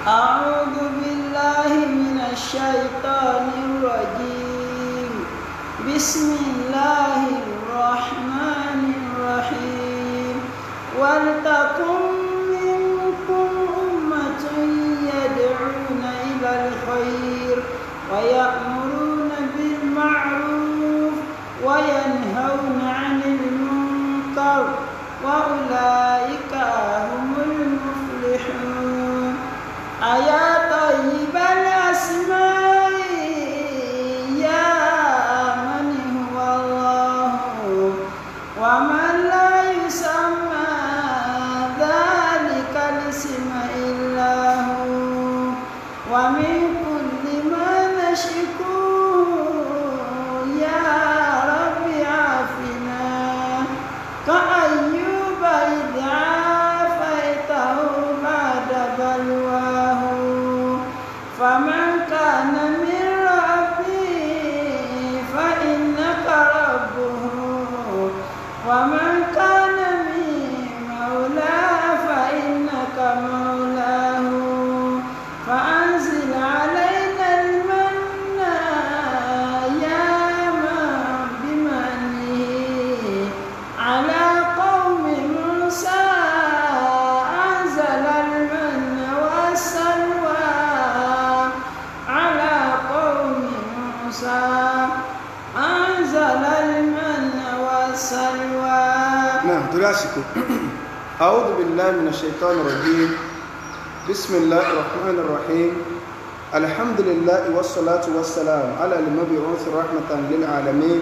أعوذ بالله من الشيطان الرجيم بسم الله الرحمن الرحيم ولتكن منكم أمة يدعون إلى الخير ويأمرون بالمعروف وينهون عن المنكر وأولئك هم المفلحون أيا طيب الأسماء يا من هو الله ومن لا يسمى ذلك الاسم إلا هو ومن كل ما نشكوه يا رب عافنا كأيوب إذ عافيته بعد بلواه فمن كان من ربي فإنك ربه ومن كان من مولاه فإنك مولاه فأنزل علينا المن يا من بمنه على قوم موسى أنزل المن والسلوى على قوم موسى أنزل المن والسلوى. نعم دراسكم. أعوذ بالله من الشيطان الرجيم. بسم الله الرحمن الرحيم. الحمد لله والصلاة والسلام على المبعوث رحمة للعالمين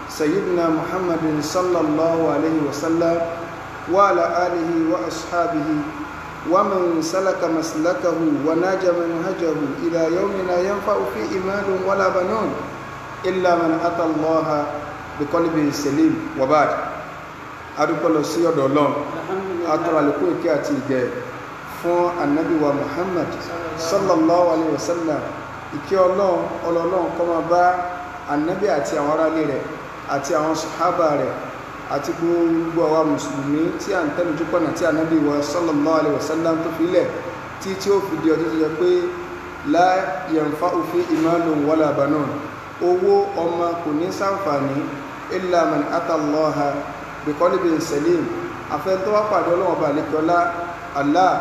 سيدنا محمد صلى الله عليه وسلم وعلى آله وأصحابه ومن سلك مسلكه وناج منهجه إلى يوم لا ينفع فيه مال ولا بنون إلا من أتى الله بقلب سليم وبعد adúpẹ́lọ sí ọ̀dọ̀ Ọlọ́run atọ́rọ àlékún ìkẹ́ àti ìgẹ̀ fún ànábì wa Muhammad sallallahu alaihi wasallam ìkẹ́ Ọlọ́run kó máa bá ànábì àti àwọn aráalé rẹ̀ àti àwọn sàhábà rẹ̀ àti gbogbo àwa mùsùlùmí tí a ń tẹ́lú jùpọ̀nà tí ànábì wa sallallahu alaihi wasallam tó filẹ̀ tí ó fi di ọdún tó yẹ pé la yanfa'u fihi malun wala banun owó ọmọ kò ní ṣàǹfààní illa man atallaha biqalbin salim afẹ́ tó wá pàdé Ọlọ́run bá lẹ́kọ́lá Allah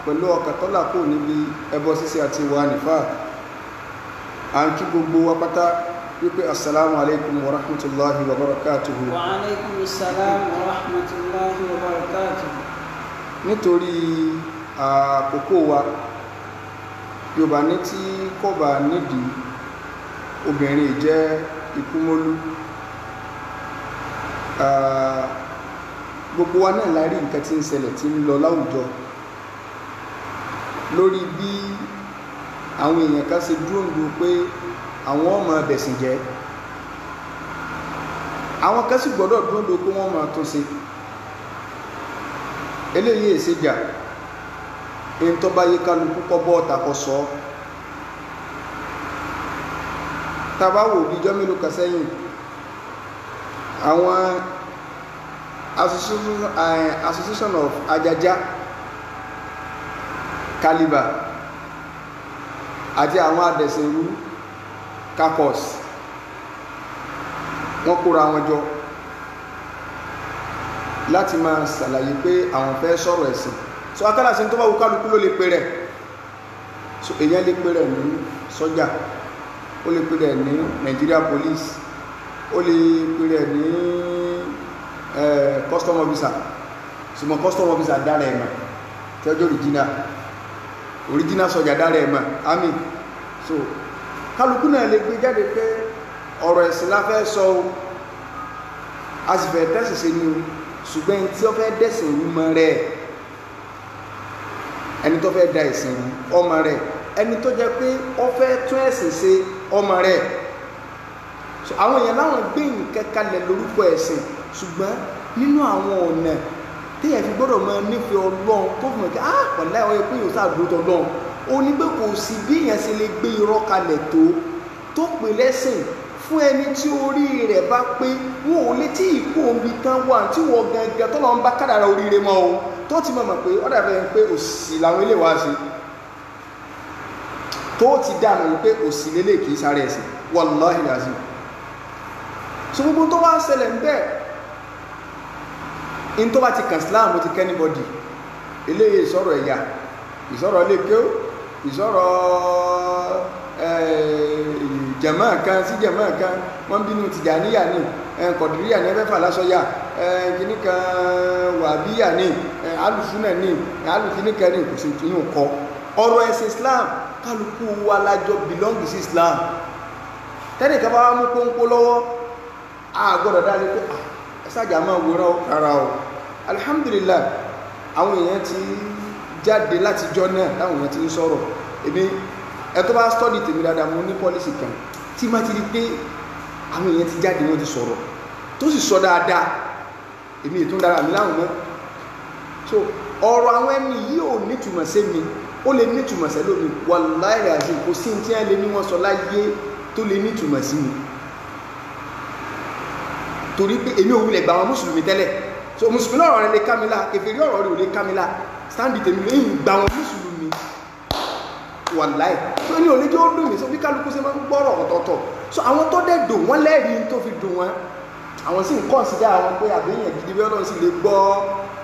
pẹ̀lú ọkàn tó là kò níbi ẹbọ ṣíṣe àti ìwà nìfà à ń kí gbogbo wa pátá wípé assalamu alaikum wa rahmatullahi wa barakatuhu. Wa alaikum assalam wa rahmatullahi wa barakatuhu. Nítorí àkókò wa Yorùbá ní tí kò bá nídìí obìnrin jẹ́ ìkúmólú. Gbogbo wa náà la rí nǹkan tí ń ṣẹlẹ̀ tí ń lọ láwùjọ lórí bí àwọn èèyàn kan ṣe dúró pé àwọn ọmọ ẹbẹ̀sìn jẹ́ àwọn kan sì gbọ́dọ̀ dúró pé wọ́n máa tún ṣe eléyìí èsì jà èyí tó bá yé kálukú kọ́ bọ́ ọ̀tà kọ́ sọ tàbá wò bíjọ́ mélòó kan sẹ́yìn àwọn association of Ajaja Caliber àti àwọn adẹ̀sìnrú kakos wọ́n kóra wọn jọ láti máa ṣàlàyé pé àwọn fẹ́ sọ̀rọ̀ ẹ̀sìn so akálàsí tó bá wù kálukú ló lè pè rẹ̀ so èyàn lè pè rẹ̀ ní sọ́jà ó lè pè rẹ̀ ní Nigeria Police ó lè pè rẹ̀ ní custom officer ṣùgbọ́n custom officer dára ẹ̀mà tí ọjọ́ original sọ́jà dára ẹ̀mà àmì so kálukú náà lè gbé jáde pé ọ̀rọ̀ ẹ̀sìn la fẹ́ sọ o a sì fẹ́ tẹ́sìn sí ni o ṣùgbọ́n tí ó fẹ́ dẹ̀sìn rú mọ́ rẹ̀ ẹni tó fẹ́ da ẹ̀sìn rú ọmọ rẹ̀ ẹni tó jẹ́ pé ó fẹ́ tún ẹ̀sìn ṣe ọmọ rẹ̀ so àwọn èèyàn láwọn gbé nǹkan kalẹ̀ lórúkọ ẹ̀sìn ṣùgbọ́n nínú àwọn ọ̀nà téèyàn fi gbọ́dọ̀ máa nífẹ̀ẹ́ Ọlọ́run tó fi mọ̀ kí pẹ̀lú ẹ̀họ́ pé yóò sáà dúró tọ́lọ́run ó ní pé kò sí bí èèyàn ṣe lè gbé irọ́ kalẹ̀ tó pè lẹ́sìn fún ẹni tí orí rẹ̀ bá pé wọn ò lè tí ìkó omi tán wà tí wọ́n gangan tó lọ ń bá kádàrá oríire mọ́ o tó ti mọ̀ pé ó dàbẹ̀ pé òsì làwọn ilé wa ṣe tó ti dáná wípé òsì lélẹ̀ kìí sáré ẹ̀sìn wallahi lazim. So gbogbo tó wá ṣẹlẹ̀ ń bẹ́ẹ̀ in tó bá ti kàn Islam ó ti kẹ́ anybody eléyìí ìsọ̀rọ̀ ẹ̀yà ìsọ̀rọ̀ lékè ìsọ̀rọ̀ jàmáà kan sí jàmáà kan wọ́n bínú Tìjàníyà ní Kọ̀dìríyà ní ẹgbẹ́fà lásọ̀yà kìíní kan Wàhábíyà ní alùsúnà ní alùkìíní kan ní kòsì ìyún kọ ọ̀rọ̀ ẹ̀sìn Islam kálukú wa lájọ belong sí Islam tẹ́nì kan bá wá mú pọ́npọ́ lọ́wọ́ àgọ́dọ̀ dáa ní pé ẹ̀sàjà máa wòrán rárá o alhamdulillah àwọn èèyàn ti jáde láti jọ náà láwọn èèyàn ti ń sọ̀rọ̀ èmi ẹ̀tọ́ bá study tèmi dáadáa mo ní policy kan tí má ti rí pé àwọn èèyàn ti jáde wọ́n ti sọ̀rọ̀ tó sì sọ dáadáa èmi ètò ń dára mi láwọn mọ́ so ọ̀rọ̀ àwọn ẹni yìí ò nítumọ̀ sí mi ó lè nítumọ̀ sí lómi wallahi azim kò sí tí wọ́n lè ní wọ́n sọ láyé tó lè nítumọ̀ sí mi torí pé èmi ò wulẹ̀ gba àwọn mùsùlùmí tẹ́lẹ̀ so mùsùlùmí ọ̀rọ̀ rẹ̀ lè kámilá kèfèrí ọ̀rọ̀ rẹ̀ ò lè kámilá stáǹdì tèmi lẹ́yìn gba àwọn mùsùlùmí wàláì tó ní oníjó ó dùn mí so bí kálukú ṣe máa ń gbọ́rọ̀ ọ̀tọ̀ọ̀tọ̀ so àwọn tó dẹ̀ dùn wọ́n lẹ́rìí tó fi dùn wọn àwọn sì ń kọ́nsídà àwọn pé àbíyàn gidi bí ọlọ́run sì lè gbọ́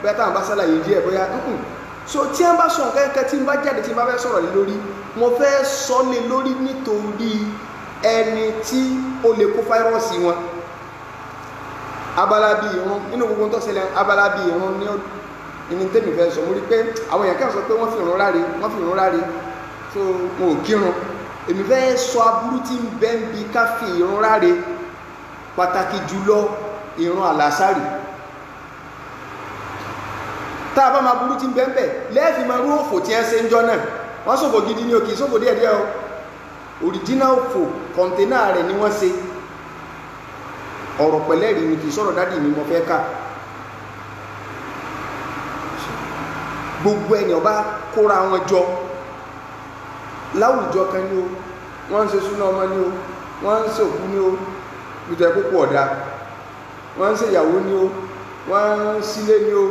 bóyá táwọn bá sálàyé díẹ̀ bóyá so tí wọ́n bá sọ nǹkan kẹ́kẹ́ tí ń bá jáde tí ń bá fẹ́ sọ̀rọ̀ lé lórí mo fẹ́ sọ lé lórí nítorí ẹni tí ó lè kó fáírọ́ọ̀sì wọn abala bíi irun nínú gbogbo tó ṣẹlẹ̀ abala bíi irun ní tèmi fẹ́ sọ mo rí pé àwọn èèyàn kan sọ pé wọ́n fi irun ráre so wọn ò kírun èmi fẹ́ sọ aburú tí ń bẹ ń bi ká fi irun ráre pàtàkì jùlọ irun àlàsárì tá a bá máa burú tí ń bẹ ń bẹ lẹ́ẹ̀fì máa rú òfò tí ẹ ṣe ń jọ náà wọ́n ṣòfò gidi ní òkè ṣòfò díẹ̀díẹ̀ o original òfò kọ̀ǹténà rẹ̀ ni wọ́n ṣe ọ̀rọ̀ pẹ̀lẹ́rì ní kìí sọ̀rọ̀ dádì mi mọ́ fẹ́ ká gbogbo ẹni ọba kóra wọn jọ láwùjọ kan ní o wọ́n ń ṣe súná ọmọ ní o wọ́n ń ṣe òkú ní o gbùtẹ̀ púpọ̀ ọ̀dá wọ́n ń ṣe ìyàwó ní o wọ́n ń sílé ní o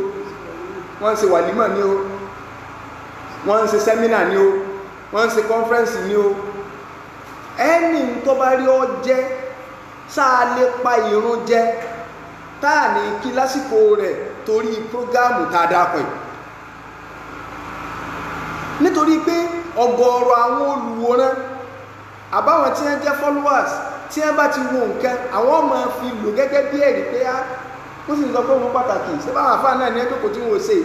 wọ́n ń ṣe wàlímà ní o wọ́n ń ṣe sẹ́mínà ní o wọ́n ń ṣe kọ́nfẹ́rẹ́nsì ní o ẹni tó bá rí ọ jẹ́ sáà lè pa ìrun jẹ táà ní kí lásìkò rẹ̀ torí prógámù tá a dápẹ́ nítorí pé ọ̀gọ̀ọ̀rọ̀ àwọn olùwòran àbáwọn tí wọ́n jẹ́ followers tí wọ́n bá ti wo nǹkan àwọn ọmọ fi lò gẹ́gẹ́ bí ẹ̀rí pé á wọ́n sì ń sọ pé wọ́n pàtàkì ṣé báwọn àfáà náà ní ẹjọ́ kò tí wọ́n ṣe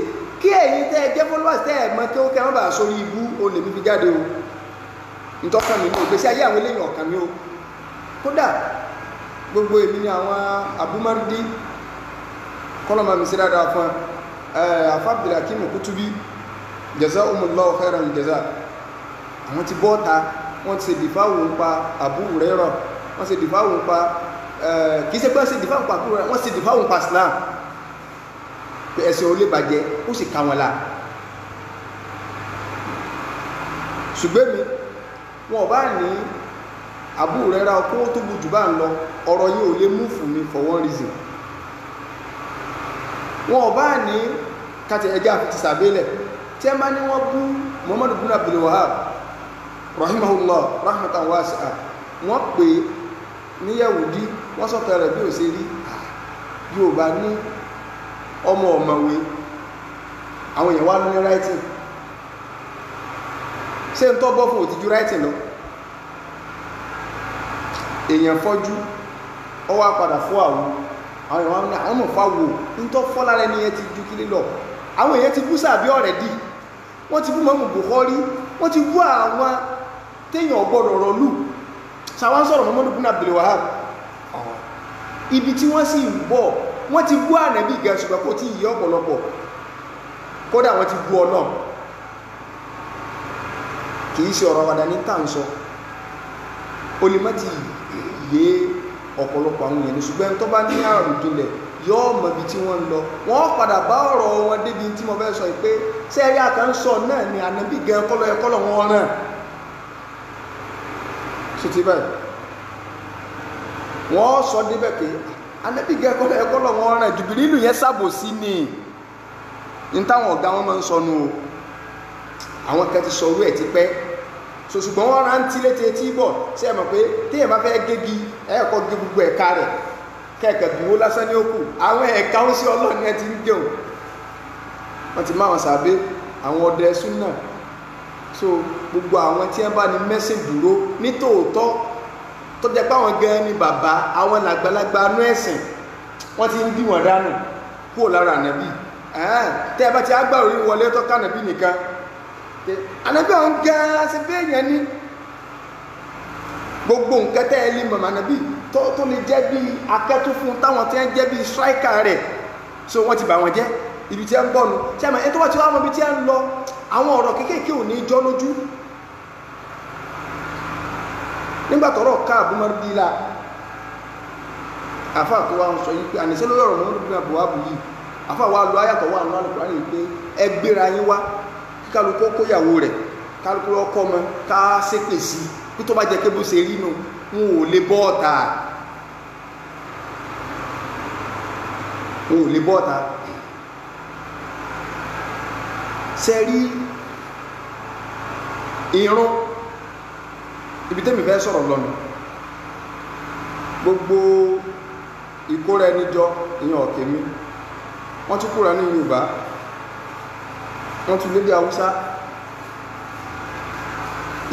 kí ẹ̀yin tẹ́ ẹ jẹ́ followers tẹ́ ẹ̀ mọ kí ó kẹ́ wọ́n bá sórí ibú olè mi fi jáde o ntọ́kàn mi ní ìgbésí ayé àwọn eléyìn ọ̀kan mi o kódà gbogbo èmi ni àwọn abúmọ́dé kọ́lọ̀mà mi sí dáadáa fún afábìlákímù kútúbí jazahumullahu khairan jaza àwọn ti bọ́ta wọ́n ti ṣe dìfáwò ń pa Abu Hurairah wọ́n ṣe dìfáwò ń pa kìí ṣe pé wọ́n ṣe dìfáwò ń pa Abu Hurairah wọ́n ṣe dìfáwò ń pa Islam pé ẹ̀sìn olè bàjẹ́ ó sì ká wọn la ṣùgbọ́n mi wọn bá ní Abu Hurairah kó tó bu jù bá ń lọ ọ̀rọ̀ yìí ò lè mú fún mi for one reason wọn bá ní kàtẹ ẹjá fi ti sàbẹ́lẹ̀ tí ẹ bá ní wọ́n bú Muhammad ibn Abdul Wahhab rahimahullah rahmatan wasi'a wọ́n pè ní Yahudi wọ́n sọ̀tọ̀ rẹ̀ bí ò ṣe rí yóò bá ní ọmọ ọ̀mọ̀wé àwọn èèyàn wá ní writing ṣe ń tọ́ bọ́ fún òtìjú writing lọ èèyàn fọ́jú ọ wá padà fọ́ àwọn èèyàn ní àwọn ọmọ fáwò ń tọ́ fọ́ lára ẹni yẹn ti ju kílé lọ àwọn èèyàn ti bú sàbí already wọ́n ti bú mọ́mù Bukhari wọ́n ti bú àwọn téèyàn gbọ́dọ̀ rọlù sàwọn sọ̀rọ̀ Muhammad ibn Abdul Wahhab ibi tí wọ́n sì ń bọ̀ wọ́n ti bú ànàbí gan ṣùgbọ́n kò tí ì yẹ ọ̀pọ̀lọpọ̀ kódà wọ́n ti bú ọlọ́ kìí ṣe ọ̀rọ̀ wàdà ní tàǹsọ olùmọ́tì yé ọ̀pọ̀lọpọ̀ àwọn èèyàn ṣùgbọ́n tó bá ní àrùn ìjìnlẹ̀ yóò mọ̀ bí tí wọ́n ń lọ wọ́n padà bá ọ̀rọ̀ wọn débi tí mo fẹ́ sọ pé sẹ́ẹ̀rí àkànṣọ náà ni ànábì gan kọ́lọ̀ wọn ràn ṣe ti báyìí wọ́n sọ débẹ̀ pé ànábì gan kọ́lọ̀ wọn ràn Jùbìrìlù yẹn ṣàbòsí ni ní táwọn ọ̀gá wọn máa ń sọnù o àwọn kan ti sọ orú ẹ̀ ti pẹ́ so ṣùgbọ́n wọ́n rántí létí etí bọ̀ sí ẹ mọ̀ pé téèyàn bá fẹ́ gégi ẹ̀kọ́ gé gbogbo ẹ̀ka rẹ̀ kẹ́ẹ̀kẹ́ dúró lásán ní òkú àwọn ẹ̀ka ó sí ọlọ́ọ̀ni ẹ ti ń gé òun wọ́n ti máa wọn sàbẹ́ àwọn ọdẹ súnà so gbogbo àwọn tí wọ́n bá ní mẹ́sìn dúró ní tòótọ́ tó jẹ́ pé àwọn gan ni bàbá àwọn làgbàlagbà anú ẹ̀sìn wọ́n ti ń dí wọn dànù kúrò lára ànábì tẹ́ ẹ bá ti agbára orí wọlé tó ká ànábì nìkan ànábì àwọn gan ṣe bẹ́ẹ̀ yẹn ní gbogbo nǹkan tẹ́ ẹ lé mọ̀mọ́ ànábì tó lè jẹ́ bí akẹ́tù fún táwọn tí wọ́n jẹ́ bí striker rẹ̀ so wọ́n ti bà wọ́n jẹ́ ibi tí wọ́n ń bọ̀nu tí a mọ̀ ẹ́ tó wá ti wá mọ̀ ibi tí wọ́n ń lọ àwọn ọ̀rọ̀ kéékèèké ò ní jọ́ lójú nígbà tọ́rọ̀ káàbù mọ́rúdílà àfáà tó wá ń sọ yìí pé àníṣẹ́ lórí ọ̀rọ̀ mọ́rúdílà bò wá bù yìí àfáà wá lọ ayàtọ̀ wà nínú àlùkò ráyè pé ẹ gbéra yín wá kí kálukú kóyàwó rẹ̀ kálukú ọkọ mọ ká ṣépè sí kí tó bá jẹ kébù ṣe rí nù n ò lè bọ́ ọ̀tà sẹ́rí irun ibi tẹ́mi fẹ́ sọ̀rọ̀ lọ́nà gbogbo ìkóra ẹni jọ ìyàn ọ̀kẹ́ mi wọ́n tún kóra ní Yorùbá wọ́n tún lédè Haúsá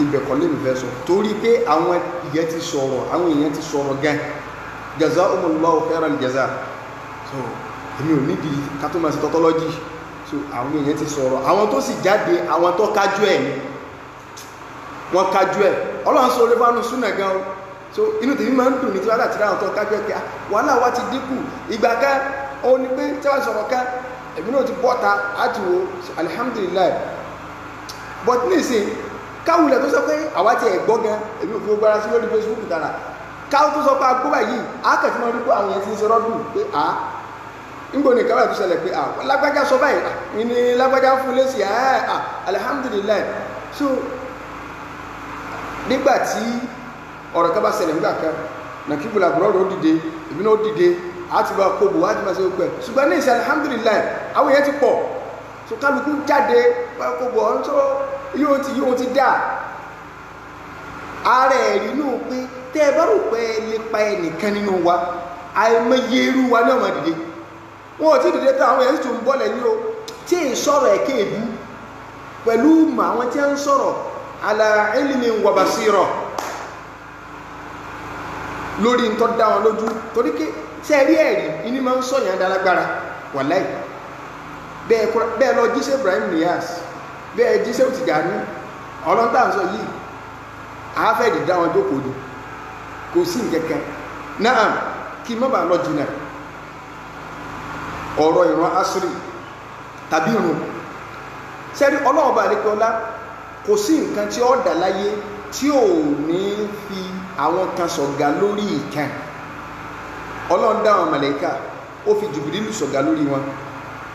ibẹ̀kọ́ lèmi fẹ́ sọ torí pé àwọn ìyẹn ti sọ̀rọ̀ àwọn èèyàn ti sọ̀rọ̀ gan jazahumullahu khairal jaza so èmi ò nídìí ká tó máa ṣe tọ́tọ́lọ́jì so àwọn èèyàn ti sọ̀rọ̀ àwọn tó sì jáde àwọn tó kájú ẹ̀ ni wọ́n kájú ẹ̀ ọlọ́run sọ orí fánú súnà gan o so inú tèmi máa ń dùn ní tí wọ́n láti ráhùn tó kájú ẹ̀ pé wàhálà wa ti dínkù ìgbà ká òun ni pé tí wọ́n sọ̀rọ̀ ká èmi náà ti bọ́ta láti wo alhamdulillah but nísìn káwulẹ̀ tó sọ pé àwa ti ẹ̀ gbọ́ gan èmi ò fi gbára sí lórí Facebook dára káwù tó sọ pé agbóbá yìí ákẹ́tì máa rí pé àwọn èèyàn ti ń ṣe rọ́dùn pé nígbò ní káwà tó ṣẹlẹ̀ pé lágbájá sọ báyìí ní lágbájá fún lésì alhamdulillah so nígbàtí ọ̀rọ̀ ká bá ṣẹlẹ̀ nígbà kan na kí bùlà bùrọ̀rọ̀ ó dìde ìbí náà ó dìde àti bá kóbò wájú máa ṣe ó pẹ̀ ṣùgbọ́n ní ìṣẹ́ alhamdulillah àwọn èèyàn ti pọ̀ so kálukú jáde bá kóbò ọ̀hún tó yóò ti dà ààrẹ ẹ̀rí náà pé tẹ́ ẹ bá rò pé lè pa ẹnìkan nínú wa àìmọye irú wa ní ọmọ dìde wọn ò tí dìde tán àwọn èèyàn tó ń bọ́ lẹ́yìn o tí ì sọ̀rọ̀ ẹ̀kẹ́ ìbú pẹ̀lú mọ̀ àwọn tí ń sọ̀rọ̀ ala ilmin wa basira lórí ń tọ́ dá wọn lójú torí kí sẹ́ẹ̀rí ẹ̀rí iní máa ń sọ̀yàn dálágbára wàláì bẹ́ẹ̀ lọ jíṣẹ́ Ibrahim Niyas bẹ́ẹ̀ jíṣẹ́ Tijani ọlọ́ntà ń sọ yìí àáfẹ́ẹ̀dì dá wọn jókòó ni kò sí nkẹ́kẹ́ náà kí má bàa lọ jìnnà ọ̀rọ̀ ìran asiri tàbí ìrun sẹ́rí ọlọ́ọ̀bà àlékọ́lá kò sí nǹkan tí ó dà láyé tí ò ní fi àwọn kan sọ̀gá lórí ìkan ọlọ́run dá àwọn màláíkà ó fi Jìbìrìlù sọ̀gá lórí wọn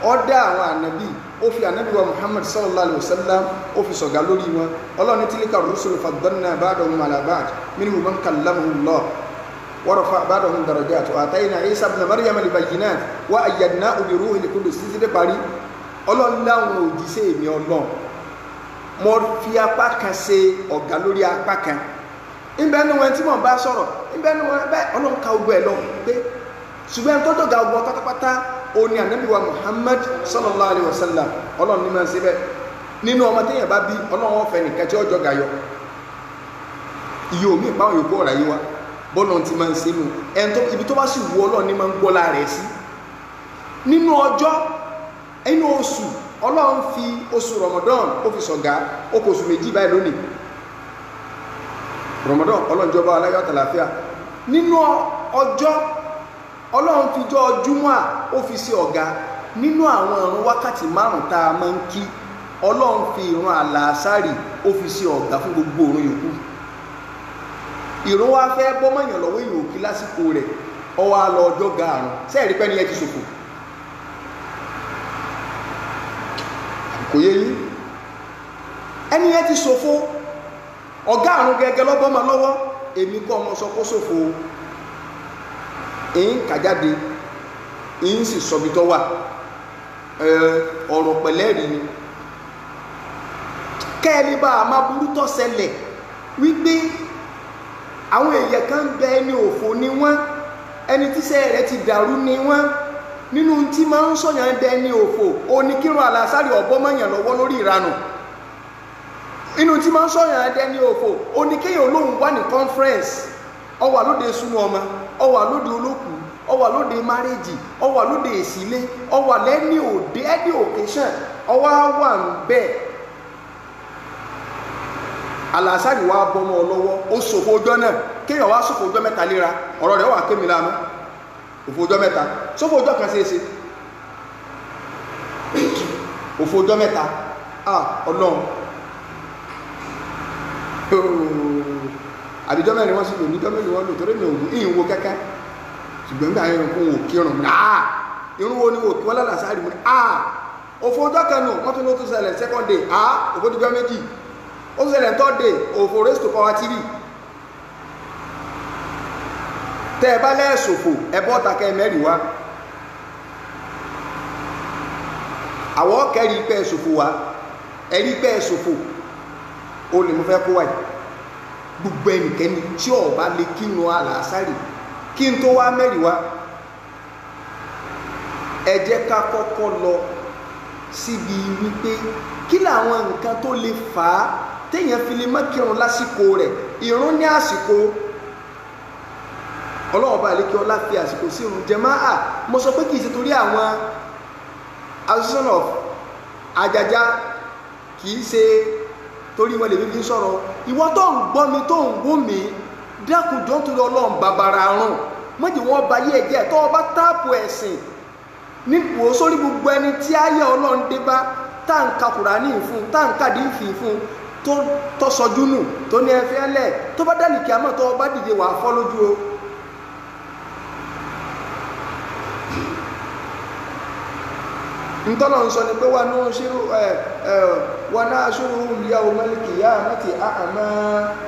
ó dá àwọn ànábì ó fi ànábì wa Muhammad sallallahu alaihi wasallam ó fi sọ̀gá lórí wọn ọlọ́run tilka rusulu faddalna ba'dahum ala ba'd minhum man kallamahu Allah ورفع بعضهم درجات واتينا عيسى ابن مريم البينات وايدناه بروح القدس títí dé parí Ọlọ́run láwọn òjíṣẹ́ mi Ọlọ́run mo fi apá kan ṣe ọ̀gá lórí apá kan ńbẹ nu wọn tí mo bá sọ̀rọ̀ ńbẹ nu wọn bẹ Ọlọ́run ka ogbó ẹ lọ pé ṣùgbọ́n tó dọ̀gá ogbó pátápátá òní ànábì wa Muhammad sallallahu alaihi wasallam Ọlọ́run ní máa ṣe bẹ́ẹ̀ nínú ọmọ téèyàn bá bí Ọlọ́run ọ̀fẹ́ nìkan tí ọjọ́ ga yọ iye omi ìpáwọn yòókù ọ̀rọ̀ ayé wa bọ́lọ̀ ti máa ń ṣe nù ẹni tó ibi tó bá sì wù Ọlọ́run ní máa ń gbọ́ lára ẹ̀ sí nínú ọjọ́ inú oṣù Ọlọ́run fi oṣù Ramadan ó fi sọ̀gá ó kò oṣù méjì báyìí lónìí Ramadan Ọlọ́run jọba aláyọ̀ àtàlàfíà nínú ọjọ́ Ọlọ́run fi jọ Jímọ̀ ó fi sí ọ̀gá nínú àwọn ìrun wákàtí 5 tá a máa ń kí Ọlọ́run fi ìrun àlàásárì ó fi sí ọ̀gá fún gbogbo ìrun yòókù ìrún wa fẹ́ bọ́mọ̀yàn lọ́wọ́ èèyàn òkí lásìkò rẹ̀ ọwọ́ alọ́ ọjọ́ gaàrùn sẹ́ẹ̀rí pẹ́ ni ẹ ti ṣòfò kò yé yí ẹni ẹ ti ṣòfò ọ̀gá àrùn gẹ́gẹ́ lọ́bọ́mọ lọ́wọ́ èmi kọ́ ọmọ sọ kó ṣòfò èyí ń kàjáde èyí ń sì sọ̀bí tọ́ wà ọ̀rọ̀ pẹ̀lẹ́rì ni kẹ́ẹ̀lì bá a máa burú tọ́ ṣẹlẹ̀ wípé àwọn èèyàn kan bẹ ẹni òfò ni wọ́n, ẹni tíṣẹ́ rẹ̀ ti dàrú ni wọ́n. Nínú tí máa ń sọ̀yàn dẹ ní òfò oníkírun àlàsárì ọ̀bọ mọ̀yàn lọ́wọ́ lórí ìranù. Inú tí máa ń sọ̀yàn dẹ ní òfò oníkéyàn olóhùn wà ní conference, ó wà lóde súnú ọmọ, ó wà lóde olókùú, ó wà lóde márèjì, ó wà lóde ìsílé, ó wà lẹ́ni òde ẹni occasion, ó wà ń bẹ́ẹ̀. Àlàsárì wa bọ́mọ lọ́wọ́ ó ṣòfò ọjọ́ náà, kéèyàn wá ṣòfò ọjọ́ mẹ́ta léra, ọ̀rọ̀ rẹ̀ wà kémi láàmú. Òfò ọjọ́ mẹ́ta, ṣòfò ọjọ́ kan ṣeéṣe. Òfò ọjọ́ mẹ́ta, Ọlọ́run. Àbíjọ́ mẹ́rin wọ́n sì lò, níjọ́ mẹ́rin wọ́n lò, torí mi ò ìyìn wo kẹ́kẹ́. Ṣùgbọ́n nígbà yẹn kò wò kírun mi. Irun wo ni wò kí wọ́n lálàsárì mi? Òfò ọjọ́ kan nù, wọ́n tún ló tún ṣẹlẹ̀ second day. Òfò ọjọ́ méjì. Ó ṣẹlẹ̀ third day, òfò raise to power 3. Tẹ́ ẹ bá lẹ́ẹ̀ṣòfò ẹbọ́ takẹ́ mẹ́rin wá. Àwọ̀ kẹ́rì pẹ́ ṣòfò wá, ẹ̀rí pẹ́ ṣòfò, ó lè mú fẹ́ kó wáyé. Gbogbo ẹnikẹ́ni tí ó bá lè kírun àlàsárì kí n tó wá mẹ́rin wá. Ẹ jẹ́ ká kọ́kọ́ lọ síbi wípé kí làwọn nǹkan tó lè fà á téèyàn fi lè má kírun lásìkò rẹ̀. Ìrun ní àsìkò, Ọlọ́run bá lékè ọlá fi àsìkò sí ìrun jàmáà. Mo sọ pé kìí ṣe torí àwọn association of Àjàjà, kìí ṣe torí wọn lè fi sọ̀rọ̀. Ìwọ tó ń gbọ́ mi tó ń wò mí, dákun jọ̀ọ́ nítorí Ọlọ́run bàbàrà àrùn mọ́jì wọ́n ba yé ẹ̀jẹ̀ tó o bá táàpù ẹ̀sìn nípò sórí gbogbo ẹni tí ayé Ọlọ́run dé bá tá à ń ka Kùránì fún, tá à ń kàdí ìfì fún, tó sọjú nù, tó ní ẹfẹ́ lẹ̀, tó bá dálì kí a mọ̀ tó o bá dìde wà fọ́ lójú o. Ntọ́lọ̀ ń sọ ni pé wà náà ṣúrù yawmal qiyamati a'ma.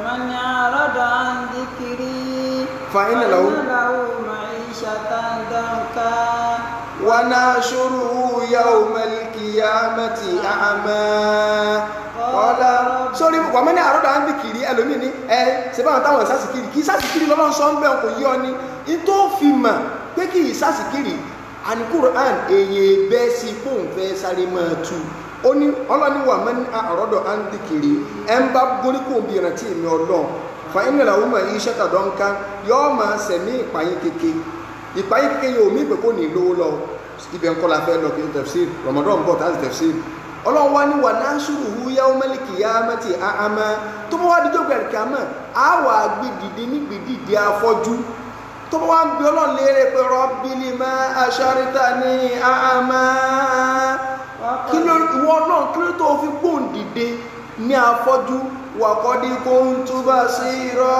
Man a'rada an dhikri fa inna lahu ma'ishatan danka. Wa nahshuruhu yawmal qiyamati a'ma. Qala sórí wa man a'rada an dhikri ẹlòmíì ní ṣe báwọn táwọn ìsásìkiri kì í sásìkiri lọ́lọ́ sọ ń bẹ̀ kò yí ọ ní ìtò fi mà pé kì í sásìkiri àní Qur'an èyí bẹ́ẹ̀ sí fóun fẹ́ sáré máa tu. Ó ní ọlọ́ni wà man a'rada an dhikri ẹ̀ ń bá gbóríkò bí ìrántí mi Ọlọ́run fa inna lahu ma'ishatan danka yóò máa sẹ̀mí ìpayín kéke. Ìpayín kéke yóò mí pé kò ní lówó lọ. Ibẹ̀ ń kọ́ la fẹ́ lọ kí n tafsir Ramadan bọ̀ tá a sì tafsir. Ọlọ́run wá ní wa nahshuruhu yawmal qiyamati a'ma. Tó bá wá díjọ́ gbẹ̀rẹ̀ kàmọ́ á wà gbé dìde nígbè dìde afọ́jú. Tó bá wá ń bí Ọlọ́run léèrè pé Rabbi lima ashartani a'ma. Kí ló ìwọ Ọlọ́run kí ló tó fi gbóhùn dìde ní afọ́jú wa qad kuntu basira.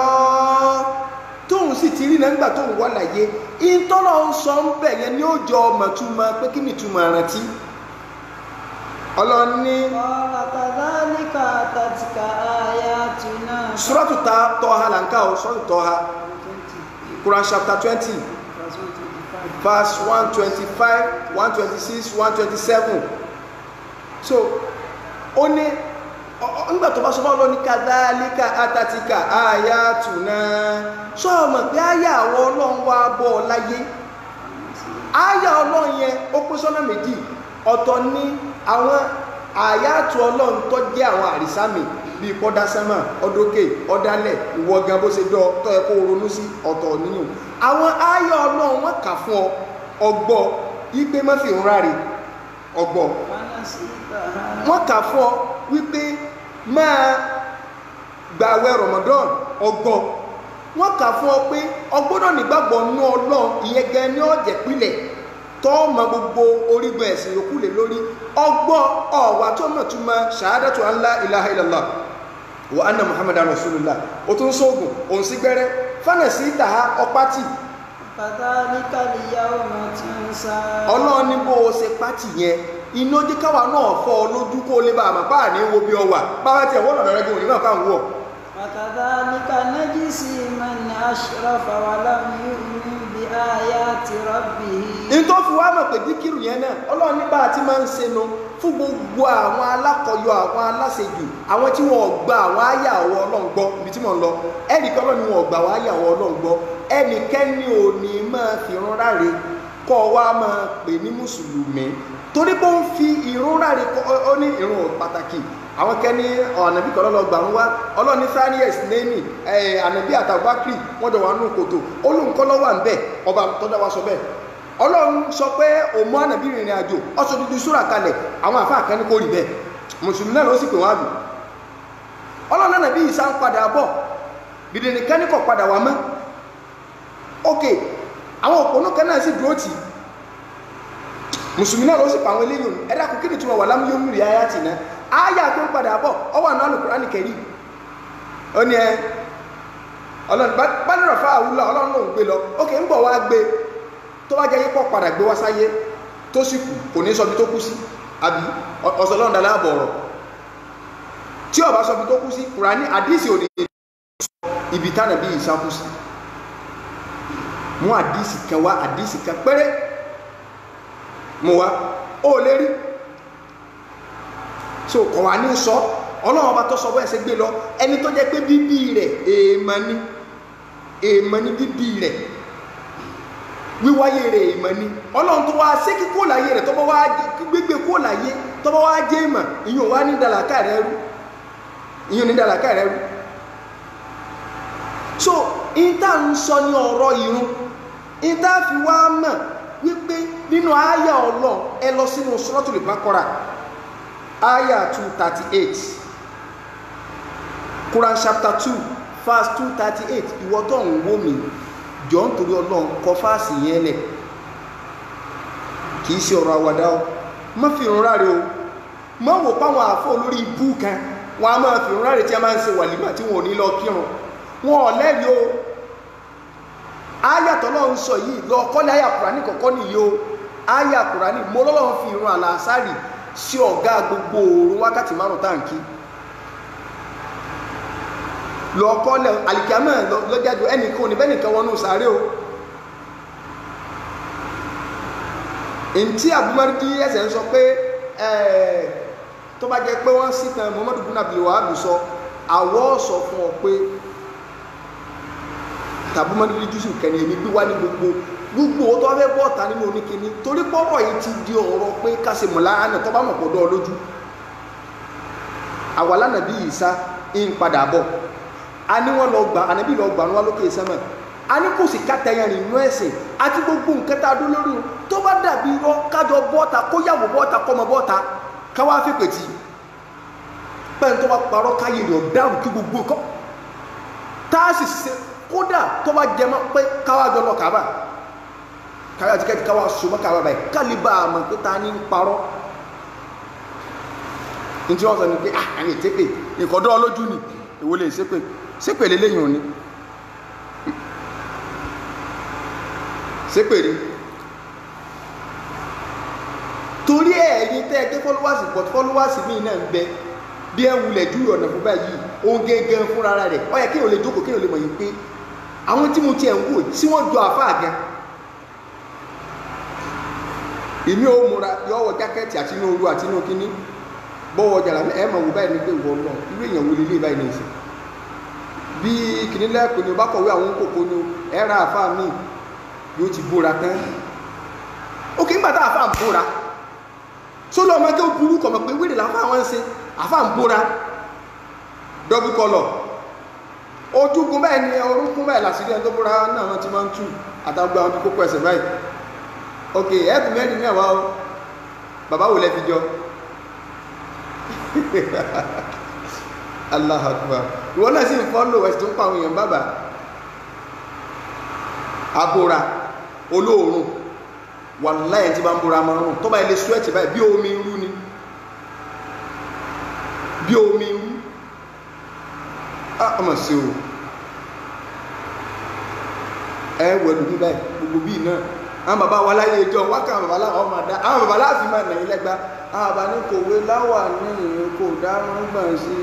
Tóun sì ti rí náà nígbà tóun wà láyé. Ìtọ́lọ̀ ń sọ ń bẹ̀ yẹn ní ó jọ ọmọ túmọ̀ pé kí ni túmọ̀ rántí. Ọlọ́run ní kadhalika atatka ayatuna. Suratu Taha là ń kà ó, Suratu Taha, Quran chapter 20 verse 125, 126, 127. So ó ní nígbà tó bá sọ bá lọ ní kadhalika atatika ayatuna, sọ ọmọ pé àyà àwọn Ọlọ́run wá bọ́ láyé. Àyà Ọlọ́run yẹn ó pín sọ́nà méjì. Ọ̀tọ̀ ní àwọn àyàtú Ọlọ́run tó jẹ́ àwọn àrísàmì bíi pọ́dásánmà, ọdókè, ọdálẹ̀, ìwọ gan bó ṣe dọ́ tọ́ ẹ kó ronú sí ọ̀tọ̀ nínú. Àwọn àyà Ọlọ́run wọ́n kà fún ọ ọgbọ́ wípé má fi ń ráre ọgbọ́. Wọ́n kà fún ọ wípé máa gbààwẹ̀ Ramadan ọgbọ́. Wọ́n kà fún ọ pé ọgbọ́dọ̀ nígbàgbọ́ nú Ọlọ́run, ìyẹn gan ni ó jẹ́ pìlẹ̀ tọ́ọ̀mọ gbogbo orígun ẹ̀sìn yòókù lè lórí. Ọgbọ́ ọ̀wà tó mọ̀ tún ma ṣàhádàtù an la ilaha illallah wa anna Muhammadan rasulullah. O tún sóògùn òun sí gbẹ́rẹ́ fánà sí ìtàhá ọpátì. Kadhalika al-yawma tunsa. Ọlọ́run ní bó o ṣe pátì yẹn iná jẹ́ káwa náà fọ́ ọ lójú kó lè bá àmà páà ní wo bí ọ wà báwa tiẹ̀ wọ́n lọ́dọ̀ rẹ̀ gbọ́n nígbà káà ń wọ̀. Kadhalika najzi man ashrafa wa lam yu'min bi ayati rabbih. In tó fi wá mọ̀ pé díkìrù yẹn náà Ọlọ́run nígbà tí máa ń ṣe nu fún gbogbo àwọn alákọ̀yọ, àwọn aláṣejù, àwọn tí wọ́n gba àwọn àyà ọwọ́ Ọlọ́run gbọ́ ibi tí mò ń lọ ẹnì kan lọ́ni wọn ọ̀gbà wá yàwó ọlọ́run gbọ́ ẹnikẹ́ni ò ní máa fi irun ráre kọ́ wa máa pè ní mùsùlùmí torí pé ó ń fi irun ráre ó ní irun pàtàkì àwọn kẹ́ni ànàbí kan lọ́lọ́ gbà ń wá ọlọ́ni sáníẹ̀s nẹ́ẹ̀mì ànàbí àtàwákìrì wọ́n jọ wà nù kòtò olùkọ́ lọ́wọ́ à ń bẹ̀ ọba tọ́jà wa sọ bẹ́ẹ̀ ọlọ́run sọ pé òmù ànàbí rìnrìn àjò ọ̀sọ̀ dúdú súrà kalẹ̀ àwọn àfáà kan ní kò rí bẹ́ẹ̀ mùsùlùmí náà ló sì pè wọ́n àbí ọlọ́run ànàbí ìsá ń padà bọ̀ dìde nìkan ní kò padà wá mọ́ ok àwọn òpónú kan náà sì dúró tì mùsùlùmí náà ló sì pa àwọn eléyìí ẹ̀dá kò kí ni tí wọ́n wà lámúyó mìíràn ayá tì náà ayà tó ń padà bọ̀ ọwọ́ àná Al-Qur'ani Karim ó ní ẹ ọlọ́run bá nírọ̀ fáà wúlọ ọlọ́run lòún gbé lọ ókè ń bọ̀ wá gbé tó wá jẹ́ yípo padà gbé wá sáyé tó sì kù kò ní sọ bí tó kú sí àbí ọ̀sọ̀ lọ́nà láàbọ̀ ọ̀rọ̀ tí ó bá sọ bí tó kú sí Kùránì àdísì ò ní ibi tánà bí Ìsá kú sí mú àdísì kan wá àdísì kan péré mú wá ó lérí so kọ̀ wá ní sọ ọlọ́run ọba tó sọ bẹ́ẹ̀ ṣe gbé lọ ẹni tó jẹ́ pé bíbí rẹ̀ èèmọ̀ ní bíbí rẹ̀ wíwáyé rẹ̀ èèmọ̀ ní ọlọ́run tó wá ṣé kíkó láyé rẹ̀ tó bá wá gbégbé kó láyé tó bá wá jẹ́ èèmọ̀ ìyẹn wá ní dàlàkà rẹ̀ rú so ìta ń sọ ní ọ̀rọ̀ ìrun ìta fi wá mọ̀ wípé nínú àyà ọlọ́run ẹ lọ sínú Suratul Baqarah Ayah 238 Quran chapter 2 verse 238 ìwọ tó ń wò mí jọ ń torí ọlọ́run kọ fáàsì yẹn lẹ̀ kìí ṣe ọ̀rọ̀ àwàdà o má fi ìrun ráre o má wò páwọn àfọ́ olórí ibú kan wọn a máa fi ìrun ráre tí a máa ń ṣe wàlímà tí wọn ò ní lọ kírun wọn ò lẹ́rìí o Ayah tọ́lọ́run sọ yìí lọ kọ́lé Ayah Kùránì kọ̀ọ̀kọ́ nìyí o Ayah Kùránì mo lọ́lọ́run fi ìrun àlàásárì sí ọ̀gá gbogbo òòrùn wákàtí márùn táǹkì lọ́ọ̀kọ́lẹ̀ alìkíámẹ́ lọ́jájú ẹnìkan ní bẹ́nìkan wọnú sàárè o in tí àbúmọ́rí ẹsẹ̀ ń sọ pé tó bá jẹ́ pé wọ́n sí tan Muhammadu bin Abdul Wahab sọ àwọ́ sọ fún ọ pé tàbúmọ́rí jùsù kẹ́ni èmi bí wá ní gbogbo tó wá fẹ́ bọ́ọ̀ta nínú oníkíní torí pọ́rọ̀ yìí ti di ọ̀rọ̀ pé kásì mọ̀láánà tó bá mọ̀ pọ̀ dọ́ lójú àwàlá nàbí Ìsá ń padà bọ̀ a ní wọ́n lọ gbà ànábì lọ gbà wọ́n lókè sẹ́mọ̀ a ní kò sì kátẹ́yàn nínú ẹ̀sìn àti gbogbo nǹkan tá a dún lórí tó bá dàbí irọ́ kájọ bọ́ọ̀ta kó yàwó bọ́ọ̀ta kọ́mọ bọ́ọ̀ta káwá fèpè tì pẹ́ẹ́n tó bá parọ́ káyé rẹ̀ dáhùn kí gbogbo nǹkan tá a sì ṣe kódà tó bá jẹ mọ́ pé káwá jọ lọ Káàbà káwá tíkẹ́tì káwá sọmọ́ Káàbà báyìí kálíbà àmọ́ pé ta ní parọ́ ní tí wọ́n sọ ni pé àwọn ètèpè ìkọ̀dọ́ lójú ni èwo lè ṣépè lélẹ́yìn òní ṣépè rí torí ẹ̀yin tẹ́ ẹgbẹ́ fọ́lọ́wàsì but fọ́lọ́wàsì míì náà ń bẹ bí ẹ wulẹ̀ júwe ọ̀nà fún báyìí òun gẹ́gẹ́ fúnra rẹ̀ ó yẹ kí o lè jókòó kí o lè mọ̀ yìí pé àwọn tí mo ti ẹ̀ ń wò tí wọ́n jọ àfáà gan èmi ò múra yọ wọ jákẹ́ẹ̀tì àti inú olú àti inú kíní bọ́wọ́ jàrá ẹ̀ mọ̀ wò báyìí ní pé wọ́n lọ irú èèyàn wo lélẹ́ báyìí ní ìsìn bí kíní lẹ́ẹ̀kọ́ ni o bá kọ̀wé àwọn kòkó ni ẹ ra àfáà míì yóò ti bóra tán ó kì í gbà tá àfáà ń bóra sólọ́ ọmọ ẹgbẹ́ burú kọ̀mọ̀ pé wíìrì làfáà wọn ń ṣe àfáà ń bóra dọ́bù kọlọ̀ ojúgun báyìí ni orúnkún báyìí làṣírí ẹni tó bóra náà wọn ti máa ń tú àtàgbà àwọn kókó ẹsẹ̀ báyìí ok ẹ̀ẹ́dù mẹ́rin ní ẹ̀wà o bàbá wò lẹ́fi jọ Allahu Akbar ìwọ náà sì ń fọ́lò ẹ̀sì tó ń pa àwọn èèyàn bàbá abóra olóòrùn wàláhì tí bá ń bóra máa ń rùn tó bá ilé sweat báyìí bí omi irú ni bí omi irú ọmọ sí o ẹ wẹ̀lú ní báyìí gbogbo bíi náà àwọn bàbá wa láyé ìjọ wákà bàbá láwọn ọmọ àdá àwọn bàbá láàfin máa nà yín lẹ́gbàá àwọn bàbá ní kò wé láwà ní kò dárún gbọ̀n sí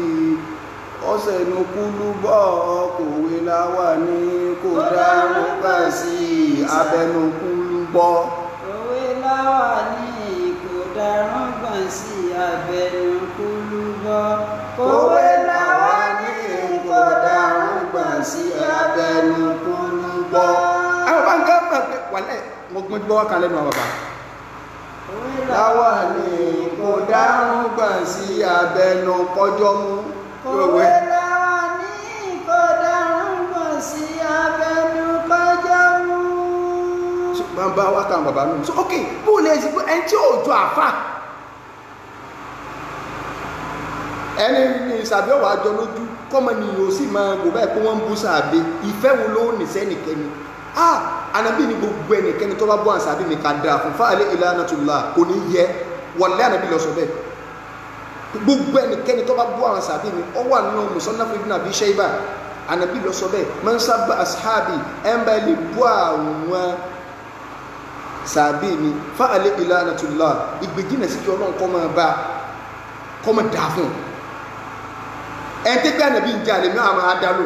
ọ̀sẹ̀ inú kúlú bọ́ kò wé láwà ní kò dárún gbọ̀n sí abẹnú kúlú bọ́. Kò wé láwà ní kò dárún gbọ̀n sí abẹnú kúlú bọ́. Kò wé láwà ní kò dárún sí abẹnú kúrú gbọ́. àwọn bá ń gán mọ̀ pé wàlẹ̀ mo gbọ́n gbọ́ kan lẹ́nu àwọn bàbá. láwa ni kò dárún gbọ̀n sí abẹnú kọjọ́ mú. òwe láwa ni kò dárún gbọ̀n sí abẹnú kọjọ́ mú. bàbá wa kan bàbá nù. so ok bó lè ṣe pé ẹni tí ò jọ àfà ẹni ní ìsàbí ọ̀wà àjọ lójú kọ́mọ nìyàn ó sì máa gbò báyìí pé wọ́n ń bú sàbí ìfẹ́ wo ló ní sẹ́nìkẹ́ni ànábì ní gbogbo ẹnìkẹ́ni tó bá bọ́ àṣàbí mi ká dáa fún fáàlẹ́ ìlànàtúlá kò ní yẹ wọlé ànábì lọ sọ bẹ́ẹ̀ gbogbo ẹnìkẹ́ni tó bá bọ́ àwọn àṣàbí mi ọ wà nínú musannaf ibn abi shayba ànábì lọ sọ bẹ́ẹ̀ man sabba ashabi ẹ̀ ń bá ilé bọ́ àwọn sàbí mi fáàlẹ́ ìlànàtúlá ìgbèjìnà sí kí ọlọ́run kọ́ máa dáa fún ẹ̀ntẹ́ pé ànàbí ìjà lè mẹ́ àmà àdálò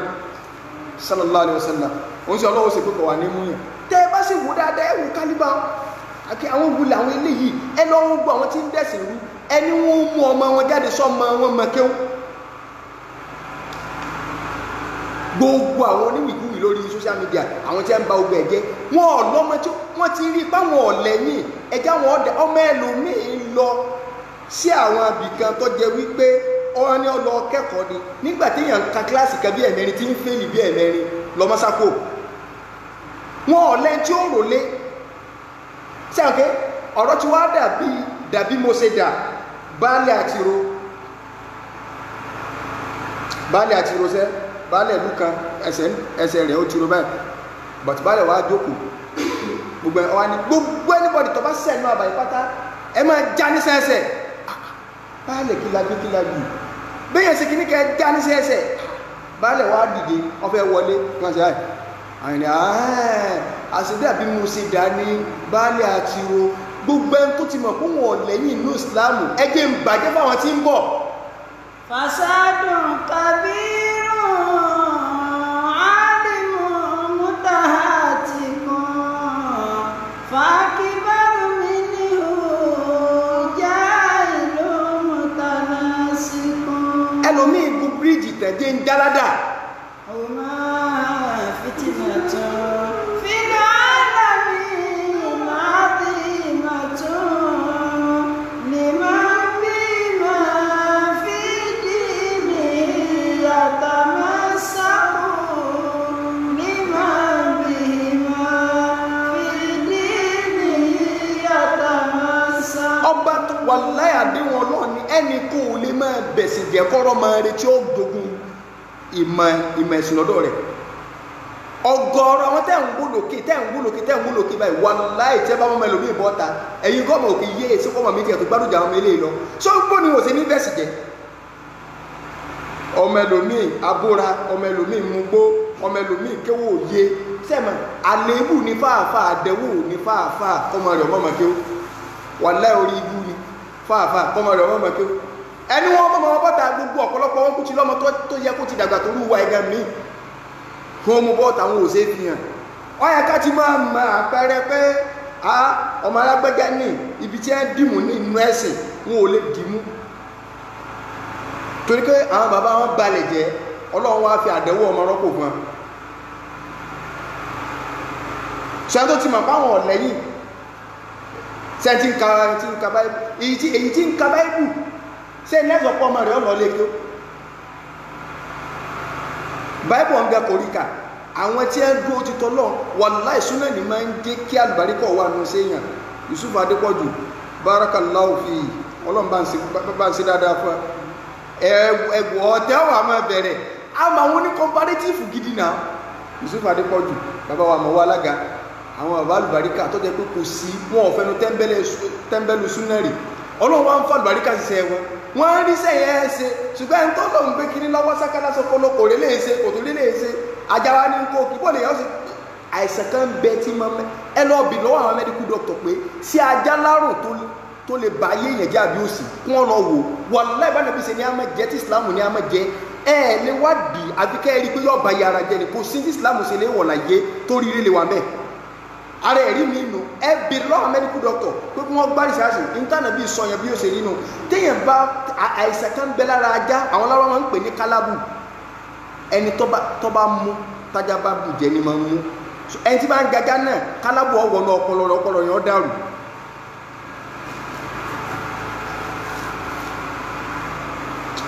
sallallahu alaihi wasallam wọ́n sí ọlọ́wọ́ sí pípọ̀ wà ní múyàn tẹ́ bá sì wò dáadáa ẹwù kálíbà àti àwọn wulẹ̀ àwọn eléyìí ẹlọ wọn gbọ́ àwọn tí ń dẹ̀sìn rú ẹni wọ́n mú ọmọ wọn jáde sọ́mọ wọn mọ̀kẹ́wò gbogbo àwọn oníwìkúwì lórí social media àwọn tí ń ba ogun ẹ̀jẹ̀ wọn ọlọ́mọ tí wọ́n ti rí páwọn ọ̀lẹ́yìn ẹ̀jẹ̀ àwọn ọmọ ẹlòmíín lọ sí àwọn abìkan tó jẹ wípé ọ̀rọ̀ ni ọlọ kẹ́kọ̀ọ́ ni nígbàtí èèyàn ka kíláàsì kan bí ẹ̀mẹ́rin tí ń fẹ́lì bí ẹ̀mẹ́rin lọ́mọ́sákò wọn ọ̀lẹ́ tí ó rọlé sẹ́wọ̀nkẹ́ ọ̀rọ̀ tí wá dàbí mo ṣe dà baálẹ̀ àtìrò sẹ́ baálẹ̀ ìlú kan ẹsẹ̀ rẹ̀ ó tìrò báyìí but baálẹ̀ wá jókòó gbogbo anybody tó bá sẹ́nu àbàyí pátá ẹ máa já ní sẹ́ẹ̀sẹ̀ baálẹ̀ kílágbé bẹ́yẹn sí kìíní kẹ já ní sẹ́ẹ̀sẹ̀ baálẹ̀ wá dìde wọ́n fẹ́ wọlé wọ́n ṣe àìní àṣìdá bí mo ṣe dá ní baálẹ̀ àtìrò gbogbo ẹni tó ti mọ̀ fún wọn lẹ́yìn inú ìsìláàmù ẹgbẹ́ ń bàjẹ́ fáwọn tí ń bọ̀. fasadun kabirun alimu mutahatikun fakibaru minhu jailu mutanasikun. ẹlòmíì bu bíríìjì tẹ̀dé ń jáládà. ọmọ fitina tán fínà lábí láti màtún ní máa bí máa fi dìní yàtọ̀ máa sákùn ní máa bí máa fi dìní yàtọ̀ máa sákùn. ọba tó wà láyà àdéhùn ọlọ́run ni ẹnì kò lè máa bẹ̀sìn jẹ́ kọ́rọ́ máa retí ó dogun ìmọ̀ ẹ̀sìn lọ́dọ̀ rẹ̀ ọgọ́rọ̀ àwọn tẹ́ ń gbólókè báyìí wà láì tẹ́ bá mọ́mọ́ ẹlòmí ìbọ́ta ẹ̀yin gọ́mọ̀ òkè yé èsì kọ́mọ̀ méjì ẹ̀tọ́ gbádùjà ọmọ ilé lọ ṣó gbó ni òsè ní bẹ́ẹ̀sì jẹ́ ọmọ ẹlòmí abúra ọmọ ẹlòmí mugbó ọmọ ẹlòmí kéwò yé sẹ́mọ̀ àlébù ní fáàfáà àdẹ̀wò ní fáàfáà kọ́mọ rẹ̀ ọmọ kéwò wà láì orí ibú ni fáàfáà kọ́mọ rẹ̀ ọmọ kéwò ẹni wọn mọ́ bọ́ta gbogbo ọ̀pọ̀lọpọ̀ wọn kú ti lọ́mọ tó yẹ kó ti dàgbà tó rúwa ẹgbẹ́ mi fún ọmọ bọ́ta wọn ò sí fi hàn ọyẹ ká ti máa mọ àpẹẹrẹ pé ọmọ alágbẹ́jẹ́ ní ibi tí ẹ dìmú ní inú ẹ̀sìn wọn ò lè dìmú torí pé àwọn bàbá wọn balẹ̀ jẹ́ ọlọ́run wá fi àdẹ̀wò ọmọ rọ́pò fún wọn ṣẹ́n tó ti mọ̀ fáwọn ọ̀lẹ́yìn ṣẹ́n tí ń ka báyìí èyí tí ń ka báyìí ṣe lẹ́sọ̀pọ̀ ọmọ rẹ̀ ọ̀nà lè kí ó báìbù ọ̀gá koríka àwọn tí ẹ dúró ti tọ́lọ́ wàláhì súnà ní máa ń jẹ́ kí àlùbáríkọ̀ wà nù séèyàn Yusuf Adépọ̀jù barakallahu fi ọlọ́run bá ń ṣe dáadáa fún ẹgbù ọ̀tẹ́ wà máa bẹ̀rẹ̀ àmọ́ àwọn ní comparative gidi náà Yusuf Adépọ̀jù bàbá wa mọ̀wọ́ alága àwọn bàbá àlùbáríkà tó jẹ́ pé kò sí wọn ò fẹnu tẹ́ńbẹ́lú súnà rì ọlọ́run wá ń fa àlùbáríkà ṣiṣẹ́ wọn wọ́n rí sẹ́yẹ ẹ́ṣe ṣùgbọ́n ẹni tó lọ́n gbé kiri lọ́wọ́ sákálá sọpọlọ kò rí léèṣe kò tó rí léèṣe ajáwá ní kó kí bọ́ọ̀lù yẹn ṣe àìsàn kan bẹ tí mọ́ mẹ́ ẹ lọ bì lọ́wọ́ àwọn medical doctor pé sí ajá lárùn tó lè bá ayé yẹn jẹ́ àbí òsì kí wọ́n lọ wò wàláhì ìbáná bí ṣe ní àmọ́ jẹ́ tí Islam ní àmọ́ jẹ́ ẹ lè wádìí àbí kẹ́ ẹ rí pé yóò bá yàrá jẹ ni kò sí tí Islam ṣe lè wọ̀ láyé tó rí rí lè wà mẹ́ẹ̀ ara ẹ̀rí mi nù ẹ bèrè lọ́wọ́ medical doctor pé kí wọ́n gbá rìsáàsì ìntànà bí sọ yẹn bí ó ṣe rí nù téèyàn bá àìsàn kan bẹ lára ajá àwọn lára wọn ń pè ní kálábù ẹni tó bá mú tájá bá bùjẹ́ ni máa ń mú ẹni tí bá ń jajá náà kálábù ọwọ́nà ọpọlọ yẹn ó dàrú.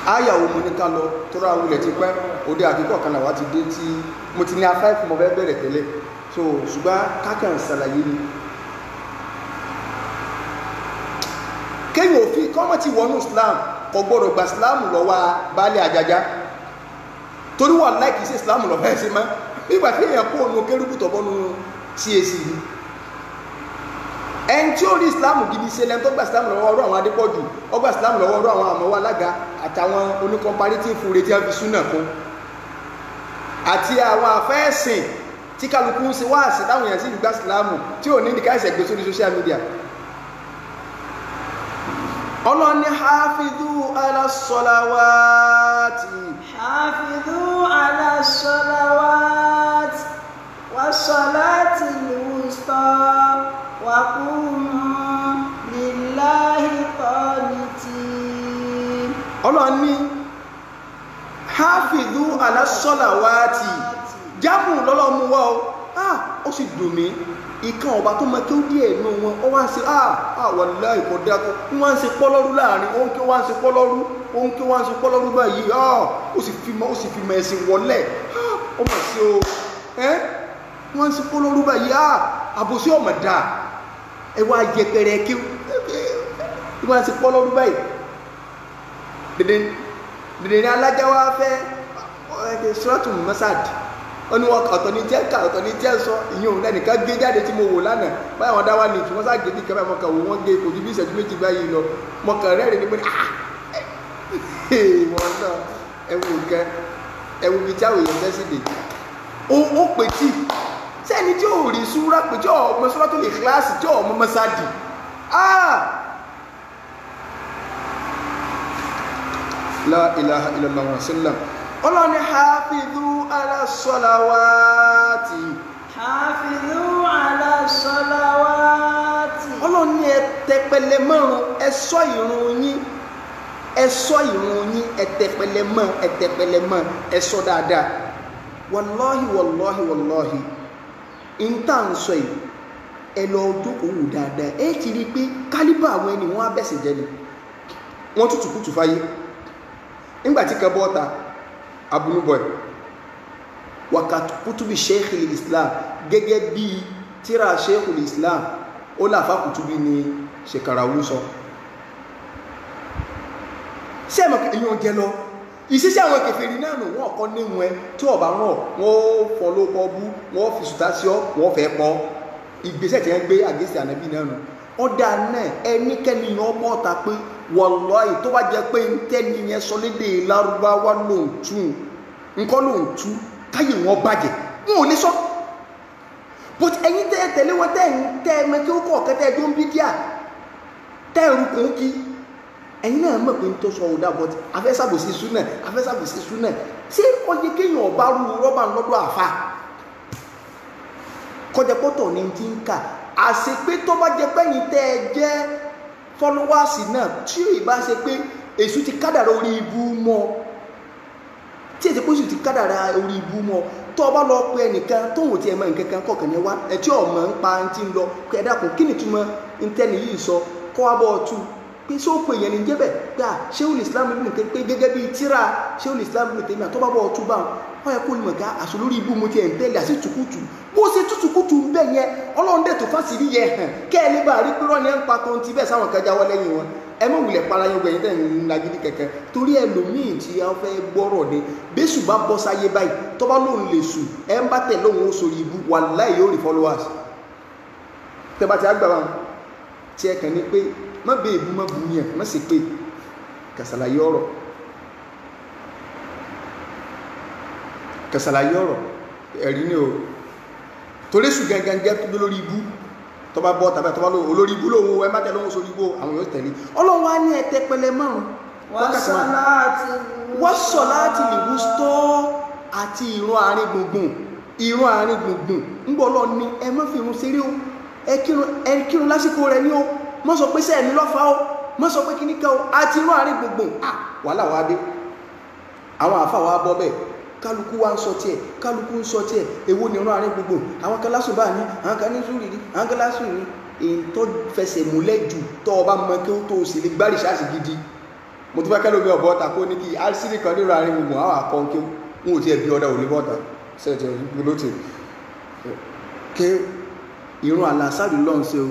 áyàwó mo ní ká lọ tó rà wulẹ̀ ti pẹ́ òde àkíkọ̀ kan làwa ti dé tí mo ti ní afẹ́ fún mo fẹ́ bẹ̀rẹ̀ tẹ́lẹ̀ so ṣùgbọ́n kákan ṣàlàyé ni. kéyìn òfin kọ́mọ̀ ti wọnú Islam kò gbọ́dọ̀ gba Islam lọ́wọ́ baálé àjàjá torí wà láì kìí sí Islam lọ́wọ́ ẹ̀ sí mọ́ nígbà tí èèyàn kó ònú kérúbù tọ́bọ́nú CAC yìí ẹni tí ó rí Islam gidi ṣe lẹ́nu tó gba Islam lọ́wọ́ ọ̀rọ̀ àwọn Adépọ̀jù ó gba Islam lọ́wọ́ ọ̀rọ̀ àwọn àmọ́wọ́ alága àtàwọn oníkọmparétífù retí àfi súnà kún àti àwọn àfẹ́ẹ̀sìn tí kálukú ń ṣe wáàsí táwọn èèyàn sì gba Islam tí ò ní ìdíkà ẹ̀sẹ̀ gbé sórí social media. ọlọ́ni hafidhu ala salawati حافظوا على الصلوات والصلاة الوسطى وقوموا لله قانتين. ọlọ́ni hafidhu ala salawati jámù lọ́lọ́mú wá ó sì dùn mí ìkan ọba tó mọ kí ó díẹ̀ nù wọn ó wá ń ṣe wallahi ìkọ̀dá tó wọ́n ń ṣe pọ́lọ́rú láàrin ó ń kí wọ́n ń ṣe pọ́lọ́rú ó ń kí wọ́n ń ṣe pọ́lọ́rú báyìí ó sì fi mọ ẹ̀sìn wọlé ó mọ̀ sí o wọ́n ń ṣe pọ́lọ́rú báyìí àbòsí ọmọ dà ẹ wá yẹpẹrẹ kí wọ́n ń ṣe pọ́lọ́rú báyìí dèdè ní alájáwá fẹ́ ṣúrátù mọ́sáàdì wọ́n ní wọn ọ̀tọ̀ ní jẹ́ ká ọ̀tọ̀ ní jẹ́ sọ ìyẹn òun lẹ́nìkan gé jáde tí mo wò lánàá báyìí wọn dá wá ní kí wọ́n sáà gé bí kẹ́mẹ́ mọ́kàn wò wọ́n gé kò ju bí ìṣẹ́jú méjì báyìí lọ mọ́kàn rẹ́rìn ní pé wọ́n náà ẹ̀wù nǹkan ẹ̀wù bíi tí àwọn èèyàn fẹ́ sí dè ó pè tí sẹ́ni tí ò rí súrà pé tí ọmọ súrà tó lè kíláàsì tí ọmọ mọ́sáàdì la ilaha illallah wa sallam ọlọ́ni hafidhu ala salawati حافظوا على الصلوات. ọlọ́ni ẹ tẹpẹlẹ márùn ẹ ṣọ́ ìrun yín ẹ tẹpẹlẹ mọ́ ẹ ṣọ́ dáadáa wallahi ìntà ń sọ yìí ẹ lọ dókòwò dáadáa ẹ ti rí i pé kálíbà àwọn ẹni wọn abẹ́sẹ̀ jẹ́ ni wọ́n tútù kùtù fáyé nígbàtí kan bọ́ta abúlúbọ̀ wákàtí kútùbí sheikhul islam gẹ́gẹ́ bí tíra sheikhul islam ó láfá kútùbí ní ṣekarawu sọ sí ẹ̀mọ̀ èyí oúnjẹ lọ ìṣẹ́sẹ́ àwọn kèfèrí náà nù wọ́n kọ́ níwọ̀n ẹ tí ọba rán wọ́n fọ́ ló pọ̀ bú wọ́n fi sùtá sí ọ wọ́n fẹ́ pọ̀ ìgbésẹ̀ tí wọ́n gbé àgẹ́sì ànábì náà nù ọ̀dà náà ẹnikẹ́ni yẹn ọmọ ọ̀ta pé wallahi tó bá jẹ́ pé ntẹ́ni yẹn sọ lédè lárúbáwá lòun tún nǹkan lòun tú káyè wọn bàjẹ́ wọn ò ní sọ but ẹ̀yin tẹ́ tẹ̀lé wọn tẹ́ mẹ́kẹ́ ó kọ̀ kẹ́tẹ́ ẹjọ́ ń bí díà tẹ́ ẹ̀rù kún kí ẹ̀yin náà mọ̀ pé ń tó sọ ọ̀dà but afẹ́sàbòsí súnà ṣé ọyẹ kéèyàn ọba rú rọ́bà lọ́dọ̀ àfa kọjá pọ́tọ̀ ní ti ń kà àṣepé tó bá jẹ́ pẹ́yìn tẹ́ ẹ jẹ́ fọ́lọ́wàsì náà tí ó ìbá ṣe pé èṣù ti kádàrà orí ibú mọ́ tí èsì pósù ti kádàrà orí ibú mọ́ tó bá lọ pé ẹnìkan tóhùn tí ẹ mọ̀ nǹkankan kọ̀ọ̀kan ní wá ẹ̀tí ọmọ ń pa ń tí ń lọ pé ẹ̀dàkùn kí ni túmọ̀ ntẹ́ni yìí sọ kọ́ abọ́ ọtún pé ṣé ó pè yẹn ní jẹ́bẹ̀ gbà Sheikhul Islam Ibn Taymiyyah pé gẹ́gẹ́ bíi tíra Sheikhul Islam Ibn Taymiyyah tó bá bọ́ ọtún bá wọn yẹ kó ní mọ̀gá àṣọ lórí ibú mo ti ẹ̀ ń tẹ́lẹ̀ àti tùkùtù bó ṣe tútùkùtù ń bẹ̀ yẹn ọlọ́run dẹ̀ tó fásitì yẹ hàn kẹ́ ẹ lè bá rí pé rọ́ọ̀ni ẹ̀ ń pa tó ń ti bẹ́ẹ̀ sáwọn kan jáwọ́ lẹ́yìn wọn ẹ mọ̀ wulẹ̀ para yẹn gbẹ̀yìn tẹ̀yìn ńlágídí kẹ̀kẹ́ torí ẹlòmíì tí a fẹ́ gbọ́rọ̀ ni bẹ́sù bá bọ́ sáyé báyìí tó bá lóun lè sùn ẹ ń bá tẹ̀ lóun ó sórí ibú wallahi yóò rí followers tẹ́ bá ti àgbà wọn tí ẹ kàn ní pé má bẹ èbú má bu yẹn má sì pé kàṣàlàyé ọ̀rọ̀ ẹ̀rí ni o torí sùn gangan jẹ́ tó lórí ibú tó bá bọ́ tàbí tó bá lórí olórí ibú lóhun ẹ má tẹ̀ lóhun sórí ibú àwọn yóò tẹ̀lé ọlọ́run wá ní ẹ̀tẹ́ pẹlẹ márùn wọ́n sọ láti lè wú stọ́ àti ìrun àárín gbùngbùn ńgbọ́ lọ ní ẹ má fi irun ṣeré o ẹ kírun lásìkò rẹ ní o má sọ pé sẹ́ẹ̀ ní lọ́fà o má sọ pé kíní kan o àti ìrun àárín gbùngbùn wàhálà wá dé àwọn àfà wa bọ́ bẹ́ẹ̀ kálukú wa ń sọ tiẹ̀ kálukú ń sọ tiẹ̀ èwo ni ìrun àárín gbogbo àwọn kan lásùn bá ní àwọn kan ní zúrì ní àwọn kan lásùn ní èyí tó fẹsẹ̀ múlẹ̀ jù tó ọba mọ kí ó tó sì lè gbárí ṣáàṣì gidi mo tún fẹ́ kẹ́lò mi ọ̀bọ̀ ọ̀tà kó ní kí alsiri kan nínú àárín gbogbo àwọn àkọ́ńkí wọn ò tí ẹ̀ bí ọ̀dà òní bọ́ọ̀tà sẹ́ẹ̀tẹ̀ ìgbélótì ké ìrun àlàsárì lọ́n ṣe o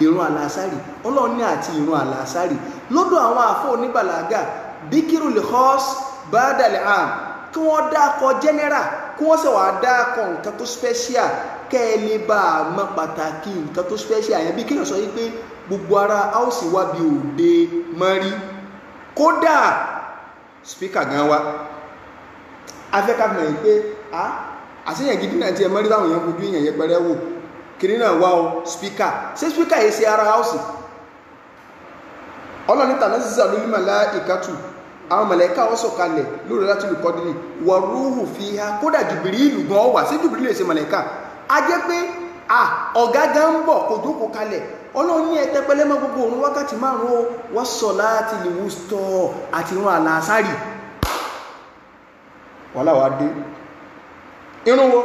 ìrun àlàsárì ọlọ́run ní àti ìrun àlàsárì lọ́dọ̀ àwọn àfọ́ oníbàlágà bíkírù lè họ́s bádàlẹ̀ àm kí wọ́n dákọ̀ general kí wọ́n sì wá dákọ̀ nǹkan tó special kẹ́ ẹ lè bá a mọ pàtàkì nǹkan tó special yẹn bí kéèyàn sọ yí pé gbogbo ara áùsì wá bí òde mọ́rí kódà speaker gan wa afẹ́ká mọ̀ yìí pé àṣeyàn gidi náà ti ẹ mọ́rí táwọn èèyàn fojú èèyàn yẹpẹrẹ wò kiri náà wá o speaker ṣé speaker yìí ṣe ara áùsì ọlọ́ni tàná sísà lórí màlá ìkàtù àwọn màláíkà wọ́n sọ̀kalẹ̀ lórí láti lè kọ́dínì wà rúhù fi ha kódà Jùbìrìlù gan ọwà sí Jùbìrìlù lè ṣe màláíkà a jẹ́ pé ọ̀gá gan ń bọ̀ kò jókòó kalẹ̀ ọlọ́run ní ẹ̀tẹ́ pẹ́lẹ́mọ́ gbogbo òun wákàtí márùn-ún wọ́n sọ láti lè wùstọ̀ àti ìrun àlàásárì wọ́n láwá dé irun wo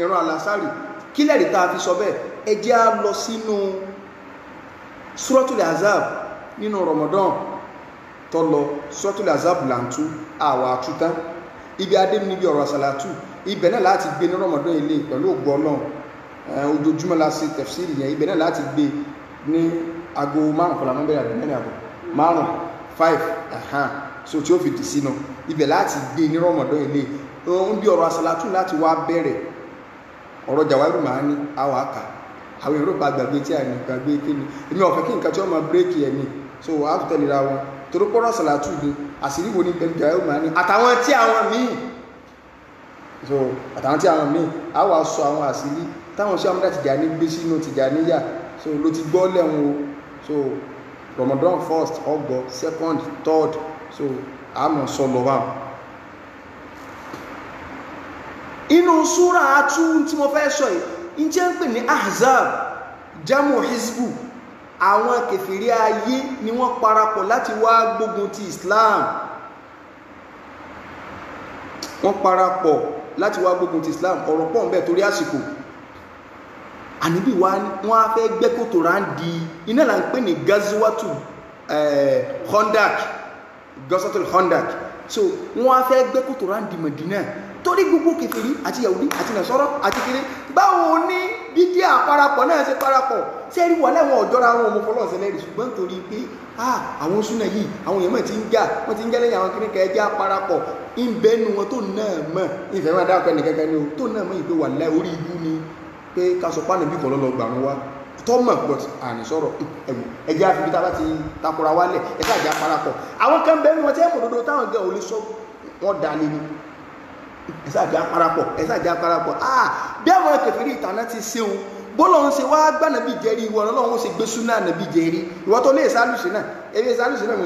ìrun àlàásárì kí lẹ́rìí tá a fi sọ bẹ́ẹ̀ ẹ jẹ́ á lọ sínú Suratul Ahzab nínú Ramadan tó lọ Suratul Ahzab làǹtú àwọ̀ àtútá ibi adé níbi ọ̀rọ̀ àsàlátù ibẹ̀ náà láti gbé ní Ramadan ilé pẹ̀lú ògbó ọlọ́run ojoojúmọ́ la ṣe tafsiri yẹn ibẹ̀ náà láti gbé ní aago 5 kọlá mọ́ bẹ̀rẹ̀ àbẹ̀mẹ́rin àbọ̀ 5 so tí ó fi dì sínú ibẹ̀ láti gbé ní Ramadan ilé ń bí ọ̀rọ̀ àsàlátù láti wá bẹ̀rẹ̀ ọ̀rọ̀ Jawahir Ma'ani àwọ̀ àkà àwọn èrò bá gbàgbé tí àìní gbàgbé kíni èmi ọ̀fẹ́ kí nǹkan tí wọ́n máa bírèkì ẹ̀ ní so a fi tẹ̀lera wọn torí pọ́rọ̀ àsàlátù ni àṣírí wo ní pẹ̀lú Jawahir Ma'ani àtàwọn tí àwọn míì so àtàwọn tí àwọn míì a wà sọ àwọn àṣírí táwọn sí ọmọdé Tìjàní gbé sínú Tìjàníyà so ló ti gbọ́ lẹ́wọ̀n o so Ramadan 1st ọgbọ̀ 2nd 3rd so àmọ̀ sọ lọ wà inú súra àtú tí mo fẹ́ sọ yìí jẹ́ ń pè ní Ahzab jamu hizbu àwọn kèfèrí ayé ni wọ́n parapọ̀ láti wá gbógun ti Islam wọ́n parapọ̀ láti wá gbógun ti Islam ọ̀rọ̀ pọ̀ ń bẹ torí àsìkò àníbí wọ́n á fẹ́ gbẹ́kòtò ráńdì iná là ń pè ní gaziwatu Khandak so wọ́n á fẹ́ gbẹ́kòtò ráńdì Mẹdínà torí gbogbo kèfèrí àti Yahudi àti Nasara àti kiri báwo ní bídí àparapọ̀ náà ṣe parapọ̀ sẹ́rí wà lẹ́wọ̀n ọ̀jọ́ra àwọn ọmọ fọlọ́ọ̀sẹ̀ lẹ́rì ṣùgbọ́n torí pé àwọn súnà yìí àwọn èèyàn mọ̀ tí ń jà wọ́n ti ń jẹ́ lẹ́yìn àwọn kiri kẹjá parapọ̀ ń bẹ́nu wọn tó náà mọ̀ ìfẹ́ máa dákọ̀ ẹnì kankan ni o tó náà mọ̀ ìpé wà láì orí ibú ni pé ká sọ pánà bí kọ̀ọ̀lọ́ lọ gbà wọn wá tọ́mọ̀ but àní sọ̀rọ̀ ẹ̀wù ẹjẹ́ àfi bí tá bá ti takora wálẹ̀ ẹ̀ka àjà parapọ̀ àwọn kan bẹ́nu wọn tí ẹ̀mọ̀ dodo táwọn gẹ̀ ò lè sọ wọ́n dá lé ní ẹ̀sàjá parapọ̀ bí àwọn kèfèrí ìtànà ti ṣeun bọ́lọ̀ ń ṣe wá gbá nàbí jẹ́rí ìwọ̀n ọlọ́run ṣe gbé súnà nàbí jẹ́rí ìwọ́n tó lè sálùsì náà ewé sálùsì náà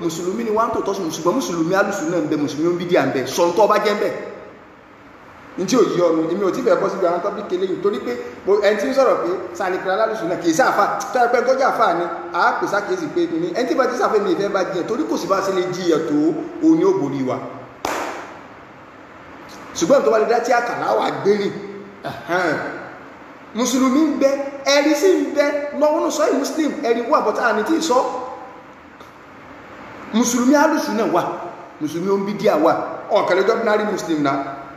mùsùlùmí ni wọ́n tó tọ́sùn ṣùgbọ́n mùsùlùmí alùsù náà ń bẹ mùsùlùmí ń bídí à ń bẹ sọ̀ntọ́ bá jẹ́ ń bẹ ní tí ò yí ọnu èmi ò tí fẹ́ bọ́ síbi àwọn tọ́bí kele yìí torí pé ẹni tí ń sọ̀rọ̀ pé sàlìkìlá alùsù náà kì í sáfà tó ẹ pẹ́ tọ́jà fà ní àápè sákèésì pé ní ẹni tí bá ti sáfẹ́ mi ìfẹ́ bá jiyàn torí kò sí bá ṣe lè jiyàn tó òun ni ó borí wa ṣùgbọ́n tó wà lè dá tí àkàlà wà gbérin mùsùlùmí ń bẹ ẹ̀rí sí ń bẹ lọ́wọ́nù sọ muslim ẹ̀rí wà bọ́tá àní tí sọ mùsùlùmí alùsù náà wà mùsùlùmí ó ń bí díà wà ọ̀kàlẹ̀ ordinary muslim náà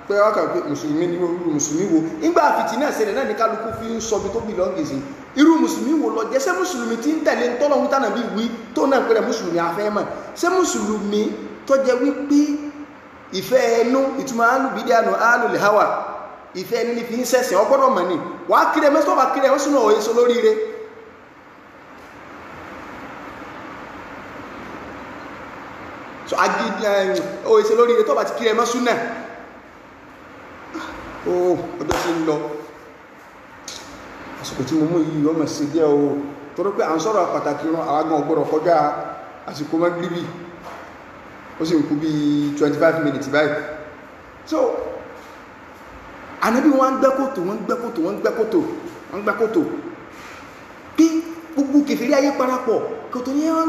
pé ọkà pé mùsùlùmí ní mùsùlùmí wo nígbà àfìtì náà ṣẹlẹ̀ náà ní kálukú fi ń sọ bí tó belong sí irú mùsùlùmí wo lọ jẹ́ ṣé mùsùlùmí tí ń tẹ̀lé tọ́lọ́hun tánà bí wí tó náà pẹ̀lẹ̀ mùsùlùmí afẹ́mọ̀ ṣé mùsùlùmí tó jẹ́ wípé ìfẹ́ ẹnu ìtumọ̀ alùbídíànù alùlẹ̀ hawa ìfẹ́ ẹni ní fi ń sẹ́sẹ̀ ọgbọ́dọ̀ mọ̀ ní wà á kiri ẹmẹ́sọ́ bá kiri ẹmẹ́sọ́ náà òye so lórí rẹ̀ so òye so lórí rẹ̀ tó bá ti kiri ẹmẹ́sọ́ náà ọjọ́ sí ń lọ àsìkò tí mo mú yìí ọmọ sí díẹ̀ o torí pé à ń sọ̀rọ̀ pàtàkì ran àwọn agbọ̀n ọgbọ́dọ̀ kọjá àsìkò mọ́gíríbì ó sì ń kú bí 25 minutes báyìí so ànábì wọ́n gbẹ́kòtò bí gbogbo kèfèrí ayé parapọ̀ kòtò ní wọ́n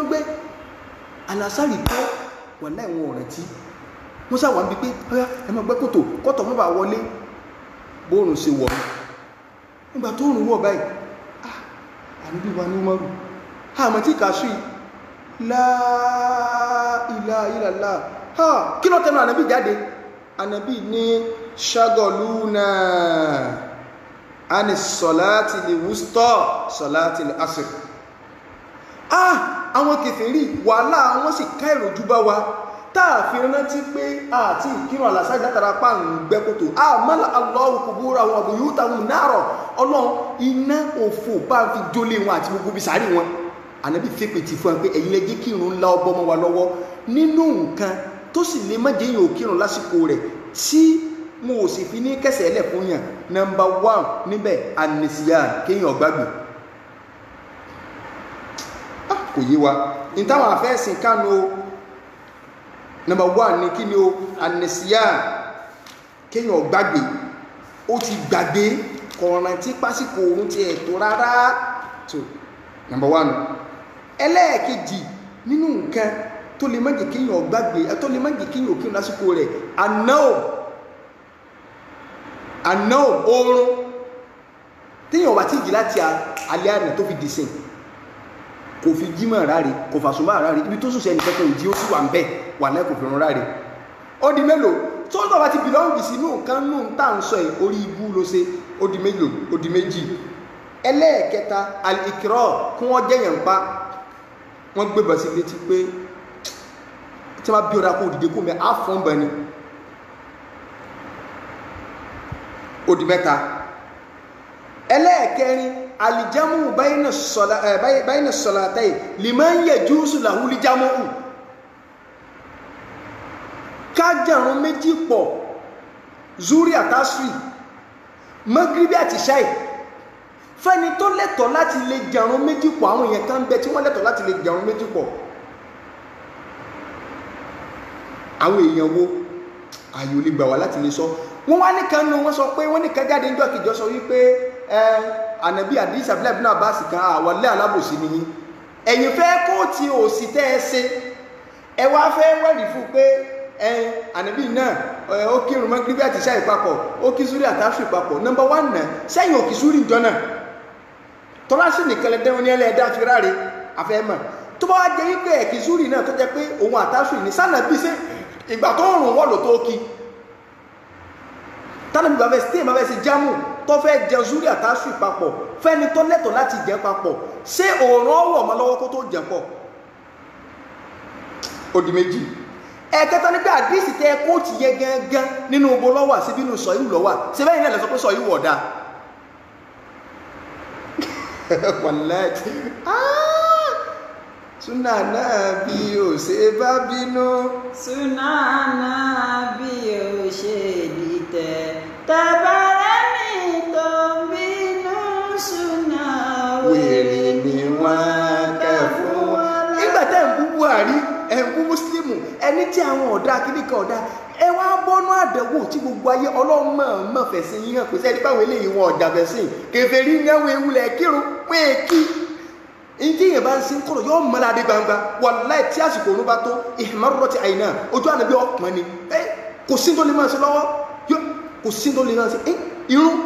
gbé alásàrì tó wà láì wọn ọ̀rẹ́ tí wọ́n sáwà ń bí pé ọ̀yá ẹ máa gbẹ́ kòtò kọ́tọ̀ mọ́ bá wọlé bóòrùn ṣe wọ̀ nígbà tó rùn wọ̀ báyìí àníbí wa ní mọ́rù àmọ́ tí kà sí la ilaha illallah kí ló tẹ́nu ànábì jáde ànábì ní ṣagọ̀lúnà àni sọ̀láti lè wústọ̀ sọ̀láti lè asr àwọn kèfèrí wàhálà wọ́n sì ká ìròjú bá wa táàfin rántí pé àti ìkírun àlàsáì látara páàrùn gbẹ́kòtò àmọ́lá Allahu kubura wọn buyutahum naro ọlọ́run iná òfò bá fi jólé wọn àti gbogbo bisàárì wọn ànábì fépè ti fún ẹ pé ẹ̀yin lẹ́jẹ́ kírun ńlá ọbọ̀ mọ́ wa lọ́wọ́ nínú nǹkan tó sì lè má jẹ́ yìí ò kírun lásìkò rẹ̀ tí mo ò sì fi ní kẹsẹ̀ ẹlẹ̀ fún yàn nọmba 1 níbẹ̀ anisiyan kéèyàn gbàgbé kò yé wa ní táwọn afẹ́sìn kánú nọmba 1 ní kí ni o anisiyan kéèyàn gbàgbé ó ti gbàgbé kọ̀ọ̀ràn tí pásíkò oorun ti ẹ̀tọ́ rárá tó nọmba 1 ẹlẹ́ẹ̀kejì nínú nǹkan tó lè má jẹ́ kéèyàn gbàgbé tó lè má jẹ́ kéèyàn òkè lásìkò rẹ̀ àná oorun téèyàn wà tí ìjì láti alẹ́ àná tó fi dìsìn kò fi jímọ̀ ráre kò fàṣùmọ́ ráre ibi tó sùsẹ́ nìkan kan ìdí ó sì wà ń bẹ̀ wà náà kò fi rún ráre ó di mélòó tó ń tọ́ba ti bìlọ́ǹgì sí inú nǹkan nù ń tà ń sọ ẹ̀ orí ibú ló ṣe ó di mélòó ó di méjì ẹlẹ́ẹ̀kẹta al-ikrar kún wọ́n jẹ́yàn pa wọ́n gbé bọ̀ sí létí pé tí wọ́n bí ọ̀dà kó dìde kó mẹ́ àfọ́n bẹ̀ ni ó di mẹ́ta ẹlẹ́ẹ̀kẹrin alìjámù bayna salatayn liman yajuzu lahu lijámù kájàrún méjì pọ̀ zuri àtàsírì magribi àti ṣáì fẹ́ni tó lẹ́tọ̀ọ́ láti lè jàrún méjì pọ̀ àwọn èèyàn kan bẹ tí wọ́n lẹ́tọ̀ọ́ láti lè jàrún méjì pọ̀ àwọn èèyàn wo ayò lè gbà wá láti lè sọ wọ́n wá nìkan nù wọ́n sọ pé wọ́n nìkan jáde níjọ́ kìjọ sọ wípé ànàbí àdìsí abúlé ibn Abbas kan àwọlé alábòsí nìyí ẹ̀yin fẹ́ kóòtì òsì tẹ́ ẹ ṣe ẹ wá fẹ́ wẹ́rì fún pé ànàbí náà ó kírun Magribi àti ṣáì papọ̀ ó kí zúrí àtàṣù papọ̀ nọmba 1 náà sẹ́yìn òkì zúrí ìjọ náà tọ́lá sí nìkan lẹ́dẹ́wọ́n ní ẹlẹ́ẹ̀dá fi ráre afẹ́mọ̀ tó bá wá jẹ́ wípé ẹ̀kì zúrí náà tó jẹ́ pé òun àtàṣù ní sànàbí sí ìgbà tó rùn wọ́lò tó kí tánàbí bàbá sí èèmà bẹ́ẹ̀ sí jámù tó fẹ́ jẹ zúrí àtàṣù papọ̀ fẹ́ni tó lẹ́tọ̀ láti jẹ papọ̀ ṣé òòrùn ọwọ́ ọmọ lọ́wọ́ kó tó jẹ pọ̀ ó di méjì ẹ̀kẹta ní pé àdísì tẹ kóòtù yẹ gangan nínú ogbó lọ́wà sí bínú sọ ìlú lọ́wà sí bẹ́yìn náà lẹ́sọ pé sọ ìwọ̀ ọ̀dá wàláhì súnà náà bí ò ṣe bá bínú súnà náà bí ò ṣe dìtẹ̀ tàbárẹ́ ní tó bínú súnà wèrè ni wọ́n kẹ́ fún wọn. nígbà tẹ́ ń bú Buhari ẹ̀ ń bú Muslimu ẹni tí àwọn ọ̀dà kíníkà ọ̀dà ẹ wá bọ́nú àdẹ̀wò tí gbogbo ayé ọlọ́mọ fẹ̀sìn yín hàn kò sẹ́ni báwọn eléyìí wọn ọ̀dà fẹ̀sìn kèfèrí náwó ewúlẹ̀ kírun pé kí ìdí yẹn bá ń sin kọ̀rọ̀ yóò mọ́lá adé gbangba wàláì tí àsìkò òun bá tó ìhìnmárùrọ̀ ti àyìnà ojú ànábì ọkùnrin ni kò sí tó lè máa ṣe lọ́wọ́ kò sí tó lè máa ṣe irun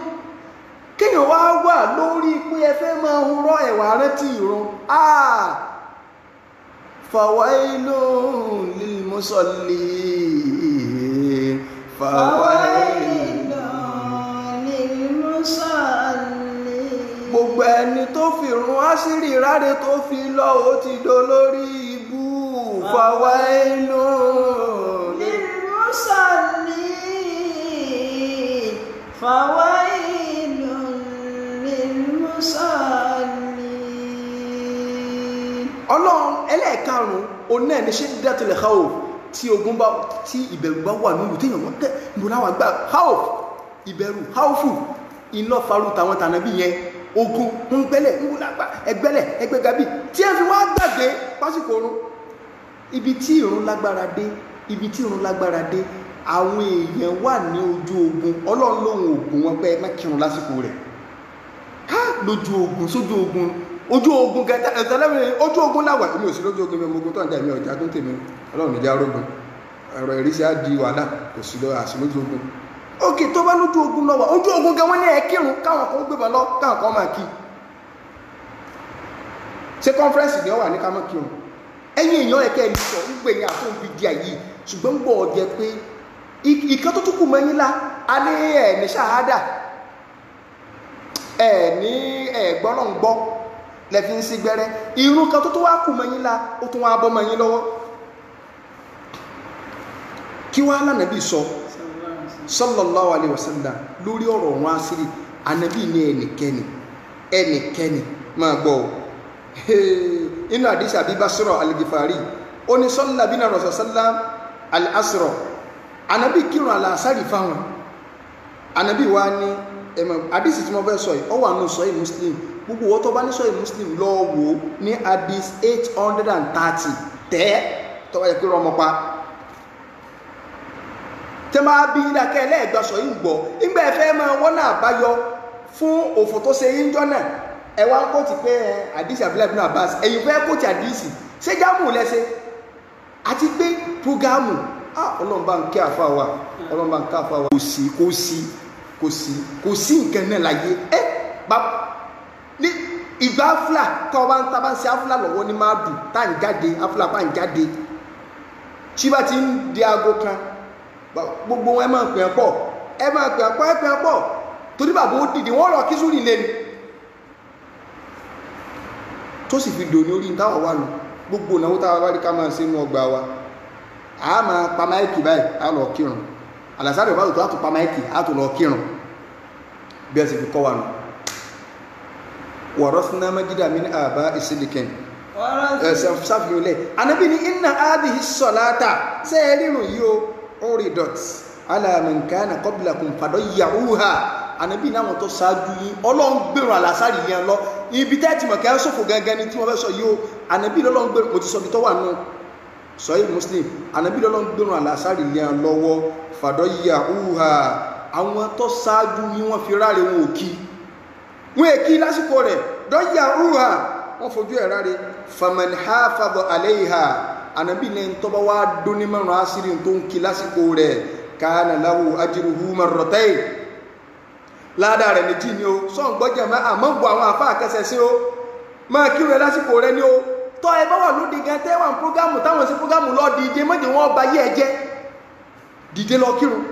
kéèyàn wá wà lórí pé ẹ fẹ́ máa ń rọ ẹ̀wà rántí irun fawailun lil musallin fawailun lil musallin gbogbo ẹni tó fi run àṣírí ráre tó fi lọ ó ti do lórí ibú fawailun lil musallin fawailun lil musallin. Ọlọ́run ẹlẹ́ẹ̀karùn-ún òun náà ní shiddatul khawf tí ogun bá tí ìbẹ̀rù bá wà nínú téèyàn wọ́n tẹ́ ìbòláwà gbà khawf ìbẹ̀rù khawfu iná faru tàwọn tànàbí yẹn ogun ń gbẹ́lẹ̀ ń wúlágbà ẹgbẹ́lẹ̀ ẹgbẹ́gabí tí ẹ fi wá gbàgbé pásìkò oorun ibi tí ìrun lágbára dé àwọn èèyàn wà ní ojú ogun Ọlọ́run lóhun ogun wọn pé ẹ má kírun lásìkò rẹ̀ ká lójú ogun sójú ogun ojú ogun gẹ́gẹ́ ẹ̀tẹ́lẹ́mìí ojú ogun láwà èmi ò sí lójú ogun mẹ́mọ́ ogun tó ń jà mí ọjà tó ń tèmi ọlọ́run ìjà orógun ẹ̀rọ ìrísí á di wàhálà kò sí lọ́wọ́ àsì lójú ogun ókè tó bá lójú ogun lọ́wọ́ ojú ogun gẹ́ wọ́n ní ẹ kírun káwọn kan gbé lọ káwọn kan máa kí ṣé kọ́nfẹ́rẹ́nsì ni ó wà ní ká máa kírun ẹ̀yìn èèyàn ẹ̀kẹ́ ẹni sọ ń gbé ní àtúnbí di àyè ṣùgbọ́n gbọ́ ọ jẹ pé ìkan tó tún kù mẹ́yìn lá alẹ́ ẹ̀ ní ṣàhádà ẹ̀ ní ẹ̀gbọ́lọ́ngbọ́ lẹ́fi ń sí gbẹ́rẹ́ irun kan tó tó wá kù mẹ́yìn lá ó tún wá bọ́ mẹ́yìn lọ́wọ́ kí wá lánàbí sọ sallallahu alaihi wasallam lórí ọ̀rọ̀ wọn àṣírí ànàbí ní ẹnikẹ́ni máa gbọ́ inú àdíṣà Abi Basra al-Ghifari ó ní sọ́lá bí náà rọ̀sọ̀ sọ́lá al-asra ànàbí kírun al-asari fáwọn ànàbí wá ní ẹ̀mọ̀ àdíṣì tí mo fẹ́ sọ yìí ó wà nù Sahih Muslim gbogbo wọ́n tó bá ní Sahih Muslim lọ wò ní hadith 830 tẹ́ tó bá yẹ kí rọmọ pa tẹ́ máa bí ìdákẹ́ ẹlẹ́ẹ̀gbà sọ yìí gbọ́ nígbà ẹ̀fẹ́ máa wọ́n náà báyọ fún òfò tó ṣe yí ń jọ náà ẹwà ń kóòtì pé àdíṣì Abdullah ibn Abbas ẹ̀yìn fẹ́ kóòtì àdíṣì ṣé jámù lẹ́sẹ̀ àti pé prógámù ọlọ́mbà ń kí àfà wa ọlọ́mbà ń ká àfà wa kò sí nǹkan náà láyé ní ìgbà áfúlà tọ́wọ́ ń ṣe áfúlà lọ́wọ́ ní máa dùn tá ń jáde áfúlà pa ń jáde tí bá ti ń di aago kan gbogbo wọn ẹ máa pè é pọ̀ torí bàbá ó dìde wọ́n lọ kí sórí lẹ́nu tó sì fi dò ní orí táwọn wà nù gbogbo náà táwọn bá rí ká máa ṣe inú ọgbà wa a máa pa máìkì báyìí a lọ kírun alásàrè bá tó pa máìkì a tó lọ kírun bí ẹ sì fi kọ́ wa nù wọ̀rọ̀sínà májídà mi ní àbá ìsìlìkẹ́n ṣàfihàn lẹ̀ anábì ní inna hadhihi salata sẹ́ẹ̀rìnrùn yìí ó rí dot ala man kana qablakum fadayya'uha anábì náà wọn tó ṣáájú yìí ọlọ́run gbèrò àlàsárì yẹn lọ ibi tẹ́ ti mọ̀ kẹ́ sọ́fò gẹ́gẹ́ ni tí wọ́n fẹ́ sọ yìí ó anábì lọ́lọ́run gbèrò mo ti sọ bí tó wà nù Sahih Muslim anábì lọ́lọ́run gbèrò àlàsárì yẹn lọ́wọ́ fadayya'uha àwọn tó ṣáájú yìí wọ́n fi ráre wọn ò kí wọ́n èkí lásìkò rẹ̀ dayya'uha wọ́n fojú ẹ̀ ráre faman hafadha alayha anábì lẹ́yìn tó bá wá dóní márùn àṣírí tó ń kí lásìkò rẹ̀ kana lahu ajruhu marratayn ládà rẹ̀ méjì ni ó sọ́n gbọ́jẹ̀ máa àmọ́ gbọ́ àwọn àfá àkẹsẹ̀ sí ó máa kí rẹ̀ lásìkò rẹ̀ ní ó tọ́ ẹ bá wà lóde gan tẹ́wà ń prógámù táwọn sí prógámù lọ dìde mọ́jẹ wọ́n bá yí ẹjẹ́ dìde lọ kírun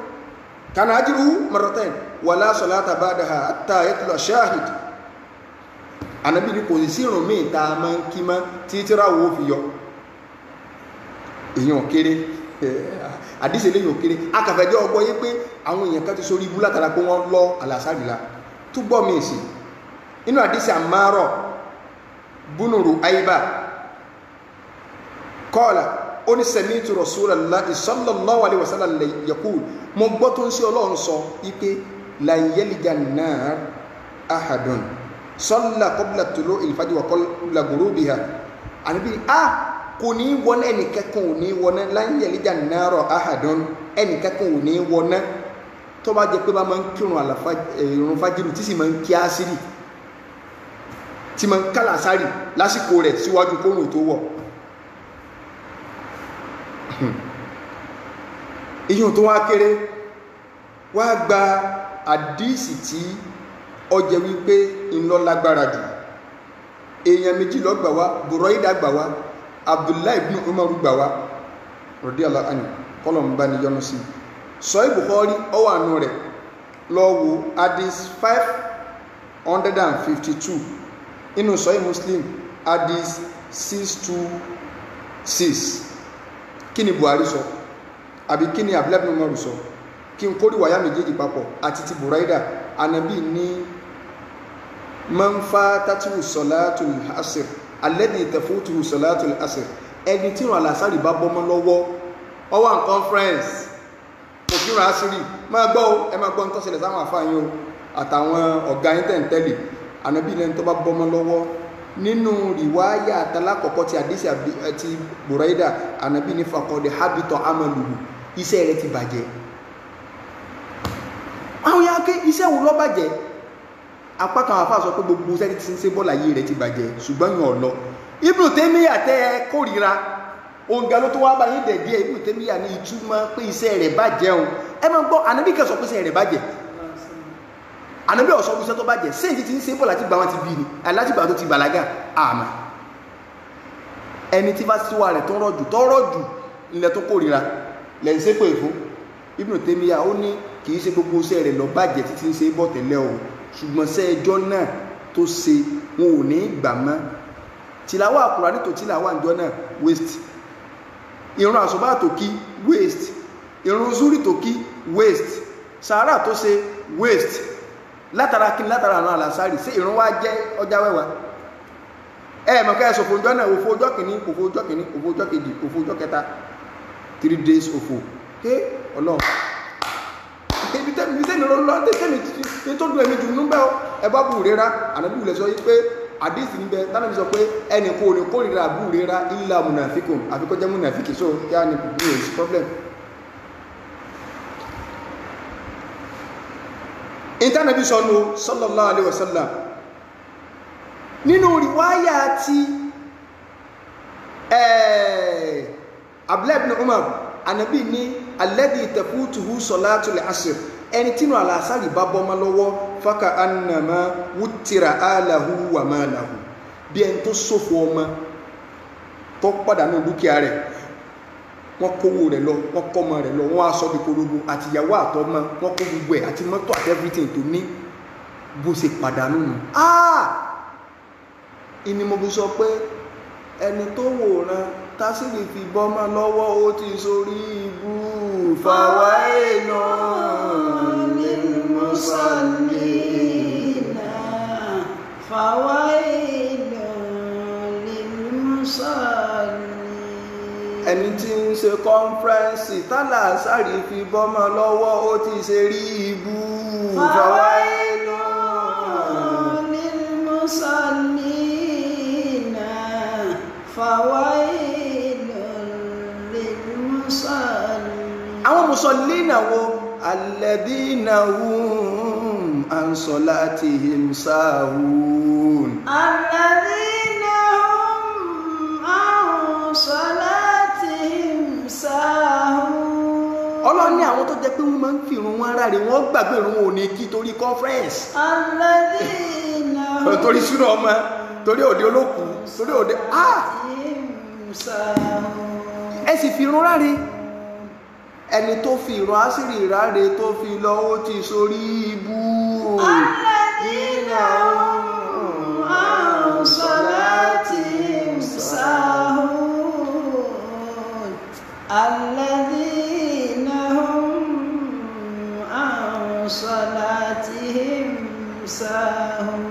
kana ajruhu marratayn wala salata ba'daha hatta yatlu shahid Ànábì ní kò sí ìrun míì tá a máa ń kí mọ́ tí tíráwó fi yọ èèyàn kéré àdíṣe lè yàn kéré akàfẹ́jọ́ ọgbọ́ yé pé àwọn èèyàn kan ti sórí ibú látara pé wọ́n lọ àlàsárìlá tó gbọ́ mí sí inú àdíṣe Ammar bunu Ru'ayba qala ó ní sami'tu Rasulallahi sallallahu alaihi wasallam yaqul mo gbọ́ tó ń sí Ọlọ́run sọ ipé lan yalijan nar ahadun salla qabla tulu'il fajr wa qabla ghurubiha Ànábì kò ní wọná ẹnìkẹ́kùn ò ní wọná láyẹ̀lẹ́jà náírà ahadun ẹnìkẹ́kùn ò ní wọná tó bá jẹ pé bá máa ń kírun ìrun fájírù tí sì máa ń kí ásírì tí máa ń kálàsárì lásìkò rẹ̀ síwájú kóòrùn tó wọ̀ ìyún tó wá kéré wá gba àdíìsì tí ọjẹ́ wípé ńlọ lágbára jù èèyàn méjì ló gbà wá Buraida gbà wá Abdullah ibn Umar gbà wá radiyallahu anhu kọlọ̀m bá ní yọnu sí Sahih Bukhari ọwà nù rẹ̀ lọ́wọ́ hadith 552 inú Sahih Muslim hadith 626 kí ni Buhari sọ àbí kí ni Abdullah ibn Umar sọ kí n kórí wáyá méjèèjì papọ̀ àti ti Buraida Ànábì ní man fatatuhu salatul asr alladhi tafutuhu salatul asr ẹni tí ìrun àlàsárì bá bọ́mọ́ lọ́wọ́ ọwọ́ n conference kò kí ìrun àṣírí máa gbọ́ ẹ máa gbọ́ ń tọ́sílẹ̀ sáwọn àfáàyàn o àtàwọn ọ̀gá yín tẹ̀ǹtẹ̀lì Ànábì lẹ́ni tó bá bọ́mọ́ lọ́wọ́ nínú rìwáyà àtàlákọ̀ọ́kọ́ ti àdísì àti Buraida Ànábì ní faqad habita amaluhu iṣẹ́ rẹ̀ ti bàjẹ́ àwọn yàá ké iṣẹ́ wo ló bàjẹ́ apá kan àfáà sọ pé gbogbo sẹ́ni tí ń ṣe bọ́ọ̀lù ayé rẹ̀ ti bàjẹ́ ṣùgbọ́n yàn ọ̀lọ́ Ibn Taymiyyah tẹ́ ẹ kórìíra òǹgà ló tó wá bá yín dẹ̀ díẹ̀ Ibn Taymiyyah ní ìtumọ̀ pé iṣẹ́ rẹ̀ bàjẹ́ o ẹ máa gbọ́ ànábì kẹ́ sọ pé iṣẹ́ rẹ̀ bàjẹ́ ànábì ọ̀sọ́ iṣẹ́ tó bàjẹ́ sẹ́yìn tí ń ṣe bọ́ọ̀lù àti gbà wọn ti bí ni alátìgbà tó ti bàlágà àmà ẹni tí bá sí wa rẹ̀ tọ́rọ̀ jù ilẹ̀ tó kórìíra lẹ́yìn ṣépè fún Ibn Taymiyyah ó ní kì í ṣe gbogbo iṣẹ́ rẹ̀ lọ bàjẹ́ títí ń ṣe bọ̀ tẹ́lẹ̀ o ṣùgbọ́n ṣẹ́ ẹjọ́ náà tó ṣe wọn ò ní gbà mọ́ tìlàwà Kùránì tó tìlàwà ìjọ náà waste ìrun àsùbá tó kí waste ìrun zúrì tó kí waste sàárà tó ṣe waste látara kí látara àwọn àlàsárì sí ìrun wá jẹ́ ọjà wẹ́wà mọ̀ kẹ́ ẹ̀sọ̀ fòjọ́ náà òfò ọjọ́ kìíní òfò ọjọ́ kìíní òfò ọjọ́ kejì òfò ọjọ́ kẹta 3 days òfò ọlọ́run ibi tẹ́mi lọ́dẹ́ tẹ́mi tó dùn ẹ̀mí jù nígbà ẹbá bù rẹ́ra ànábì lẹ̀ sọ yí pé àdísì níbẹ̀ tánàbí sọ pé ẹnì kò ní kórìíra bù rẹ́ra illa munafikun àfikọ́ jẹ́ munafiki so yá ni bí o sí problem. ìtànàbí sọnù sallallahu alaihi wasallam nínú riwaya ti Abdullah ibn Umar ànábì ní alladhi tafutuhu salatul asr ẹni tínú àlàásàrì bá bọ́mọ́ lọ́wọ́ faka annama wutira alahu wa malahu bí ẹni tó ṣòfò ọmọ tó pàdánù dúkìá rẹ̀ wọ́n kówó rẹ̀ lọ wọ́n kọ́mọ rẹ̀ lọ wọ́n aṣọ bí korogo àti ìyàwó àtọmọ wọ́n kó gbogbo ẹ̀ àti mọ́tò àti everything tó ní bó ṣe pàdánù nù ìní mo bí sọ pé ẹni tó wòran tásìrì fi bọ́mọ́ lọ́wọ́ ó ti sórí ibú fàwáìnà lilmusallina fàwáìnà lilmusallina ẹni tí ń ṣe kọ́nfẹ́rẹ́nsì tálàsárì fi bọ́mọ́ lọ́wọ́ ó ti ṣe rí ibú fàwáìnà lilmusallina àwọn musallina wo alladhina hum an salatihim sahun alladhina hum an salatihim sahun Ọlọ́run ní àwọn tó jẹ́ pé wọ́n máa ń fi ìrun wọn ara rẹ̀ wọ́n gbàgbé ìrun wọn ò ní kí torí conference alladhina torí súnà ọmọ torí òde olókù torí òde ẹ sì fi ìrun ráre ẹni tó fi ìrun àṣírí ráre tó fi lọ ó ti sórí ibú alladhina hum an salatihim sahun alladhina hum an salatihim sahun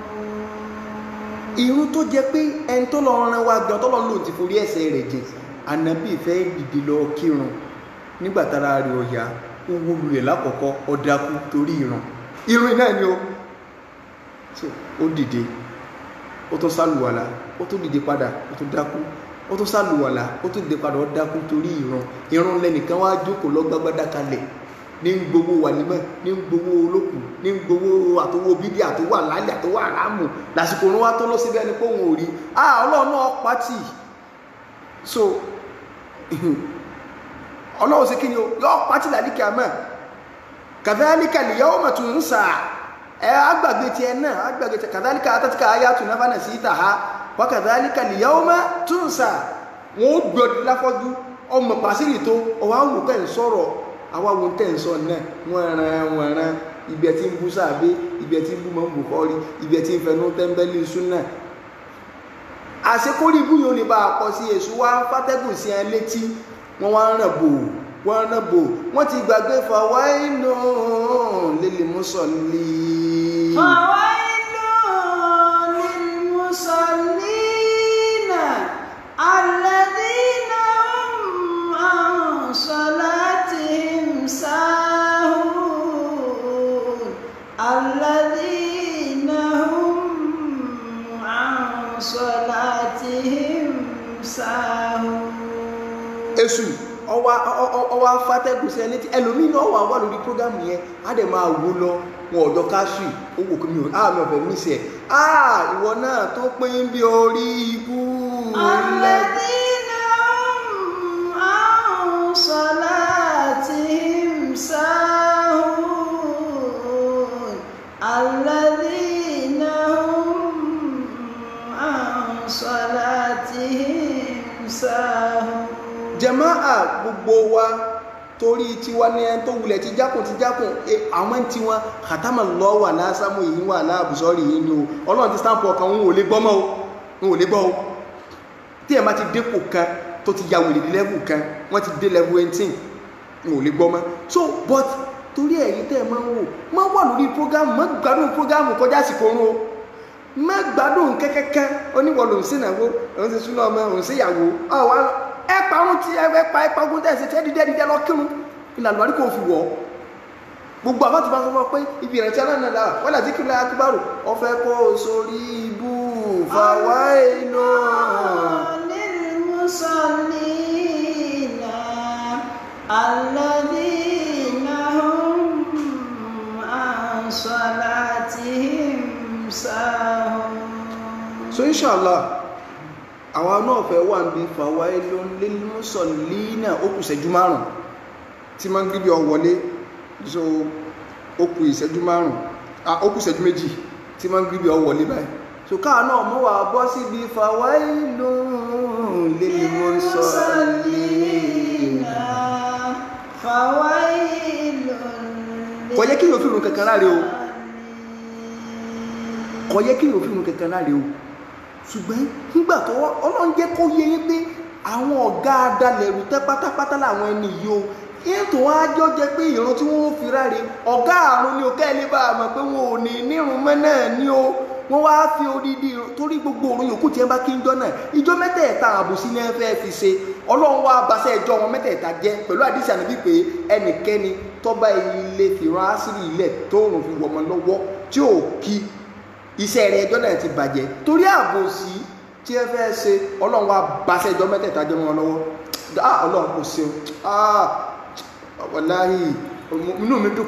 ìrun tó jẹ́ pé ẹni tó lọ rán wa gan tó lọ lò ti forí ẹ̀ṣẹ̀ rẹ̀ jẹ ànábì fẹ́ dìde lọ kírun nígbàtara rẹ̀ ọ̀yá ó wúlù rẹ̀ lákọ̀ọ́kọ́ ọ̀dàkú torí ìrun náà ni ó dìde ó tún sálùwàlá ó tún dìde padà ó tún dákú ó tún sálùwàlá ó tún dìde padà ó dákú torí ìrun lẹ́nìkan wá jókòó lọ́gbàgbádá kalẹ̀ ní gbogbo wàlímọ̀ ní gbogbo olókùn ní gbogbo àtọwọ́ bídí àtọwọ́ àlálẹ̀ àtọwọ́ àrámù lásìkò ní wá tó lọ síbẹ̀ ní kóhun orí ọlọ́run náà pàtì so ọlọ́run sí kí ni yọ pàtì lálíkì àmọ́ kadhalika al-yawma tunsa agbàgbé tí ẹ náà agbàgbé tí kadhalika atatka ayatuna fanasitaha wa kadhalika al-yawma tunsa wọn ó gbọdọ̀ láfọ́jú ọmọ pàṣírí tó ọwọ́ àwọn òkè ń sọ̀rọ̀ àwọn ohun tẹ́ ń sọ náà wọ́n rán ibi ẹ̀ tí ń bú sáàbé ibi ẹ̀ tí ń bú mọ́ Bukhari ibi ẹ̀ tí ń fẹnu tẹ́ńbẹ́lì súnà àṣekórí ibú yóò lè bá a pọ̀ sí èṣù wá fátẹ́gùn sí ẹ létí wọ́n wá ràn bò wọ́n ti gbàgbé fawailun lil musallin fawailun lil musallina alladhina hum an salatihim sahun alladhina hum an salatihim sahun èṣù ọwọ́ afátẹ́gùn sí ẹni tí ẹlòmíì náà wà lórí prógámù yẹn á dẹ̀ máa wó lọ wọn ọ̀dọ́ káṣù owó kí mi ọ̀fẹ́ mi sẹ̀ ìwọ náà tó pín bí orí ibú alladhina an salatihim sahun alladhina an salatihim sahun. Jàmáà gbogbo wa torí tiwa ní ẹni tó wulẹ̀ ti jákùn àwọn tí wọn kàtàmà lọ wà lásàmù yìí wà láàbùsọ́rì yìí ni o ọlọ́run ti stamp ọkàn wọn ò lè gbọ́ mọ́ o wọn ò lè gbọ́ o tí ẹ̀ má ti dépò kan tó ti ya wèrè level kan wọ́n ti dé level 18 wọn ò lè gbọ́ mọ́ so but torí ẹ̀yìn tẹ́ ẹ̀ máa ń wò má wà lórí program má gbádùn program kọjá àsìkò orun o má gbádùn kẹ́kẹ́kẹ́ oníwọ̀ lòún sí ìnáwó òun ti súná ọmọ òun sí ìyàwó ẹ parun tí ẹ pa ogun tẹ̀sí tẹ́ dídẹ́ lọ kírun ìlànà àríkò fi wọ̀ gbogbo àwọn ti bá sọ pé ibi ìrántí aláǹdà wọ́n láti kí lóyá kíbárò ọ̀fẹ́ kó sórí ibú fàwa iná lilmusallina alladhina hum an salatihim sahun. So inshallah àwọn náà fẹ́ wà ń bí fawailun lilmusallina ó kù ìṣẹ́jú 5 tí máa ń gbígbé ọwọlé so ó kù ìṣẹ́jú 5 ó kù ìṣẹ́jú 2 tí máa ń gbígbé ọwọlé báyìí so káà náà mọ́ wà bọ́ síbi fawailun lilmusallina kò yẹ kí yóò fi rùn kankan láre o kò yẹ kí yóò fi rùn kankan láre o ṣùgbọ́n nígbà tó ọlọ́run jẹ́ kó yé yín pé àwọn ọ̀gá adalẹ̀rù tẹ́ pátápátá láwọn ẹni yìí o ètò ájọ́ jẹ́ pé ìran tí wọ́n fi ráre ọ̀gá àrùn ni o kẹ́lẹ́ bá a mọ̀ pé wọn ò ní nírun mọ́ náà ni o wọ́n wá fi odidi torí gbogbo òrùn yòókù tí ẹ bá kí ń jọ náà ìjọ mẹ́tẹ̀ẹ̀ta àbòsí ní ẹ fẹ́ fi ṣe ọlọ́run wá baṣẹ́ ẹjọ́ wọn mẹ́tẹ̀ẹ̀ta jẹ́ pẹ̀lú àdìsí ànábì pé ẹnikẹ́ni tó bá ilé fìran àṣírí ilẹ̀ tó rùn fi wọ̀mọ́ lọ́wọ́ tí ò kí iṣẹ́ rẹ̀ ẹjọ́ náà ti bàjẹ́ torí àbòsí tí ẹ fẹ́ ṣe ọlọ́run wá baṣẹ́ ẹjọ́ mẹ́tẹ̀ẹ̀ta jẹ́ wọn lọ́wọ́ ọlọ́run kò ṣeun wàláhì inú mi dùn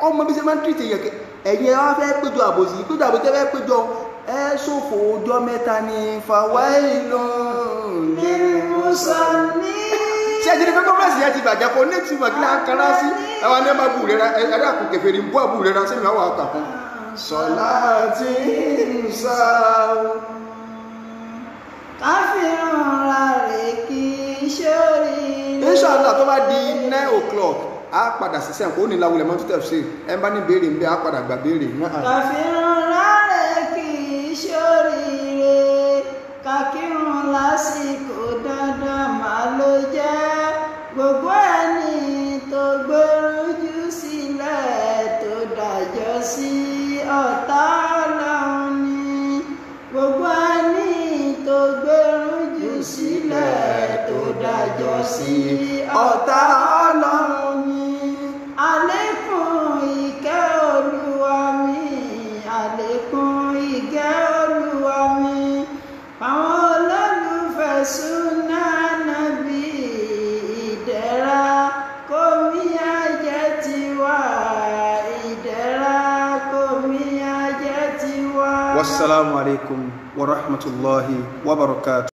ọmọ bí ṣe máa ń tìrìtì yẹ̀kẹ́ ẹ̀yin wá fẹ́ péjọ àbòsí fẹ́ péjọ ẹ ṣòfò ọjọ́ mẹ́ta ní fawailun lilmusallin ṣe ẹjẹ́ ní pé kọ́mọ̀sì yẹn ti bàjẹ́ kó ní ìtumọ̀ kí láń kára sí ẹwà ní ẹ máa bù rẹ̀ ẹ̀dá kò kẹfẹ́ ní bú àbù rẹ̀ sí ìnáwó àkàkùn sọ̀láàtì sáà káfíńrán ra rẹ̀ kì í ṣorí. Inshallah tó bá di 9 o'clock a padà sí sẹ́ǹkó ní láwùlẹ̀ mọ́tò tẹ̀sí ẹ bá ní béèrè ń bẹ́ a padà gbà béèrè náà. káfíńrán ra rẹ̀ kì í ṣoríire kákírun lásìkò dandan máa ló jẹ́ gbogbo ẹni tó gbèrújú sílẹ̀ tó dájọ́ sí ọ̀tá ọlọ́run ni gbogbo ẹni tó gbèrújú sílẹ̀ tó dájọ́ sí ọ̀tá ọlọ́run ni àlékún ìkẹ́ olúwa mi àlékún ìkẹ́ olúwa mi àwọn olólùfẹ́ súnà nàbí ìdẹ̀ra kò mí ajẹ́ tiwa ìdẹ̀ra kò mí ajẹ́ tiwa. Wassalamu alaikum wa rahmatullahi wa barakatuh.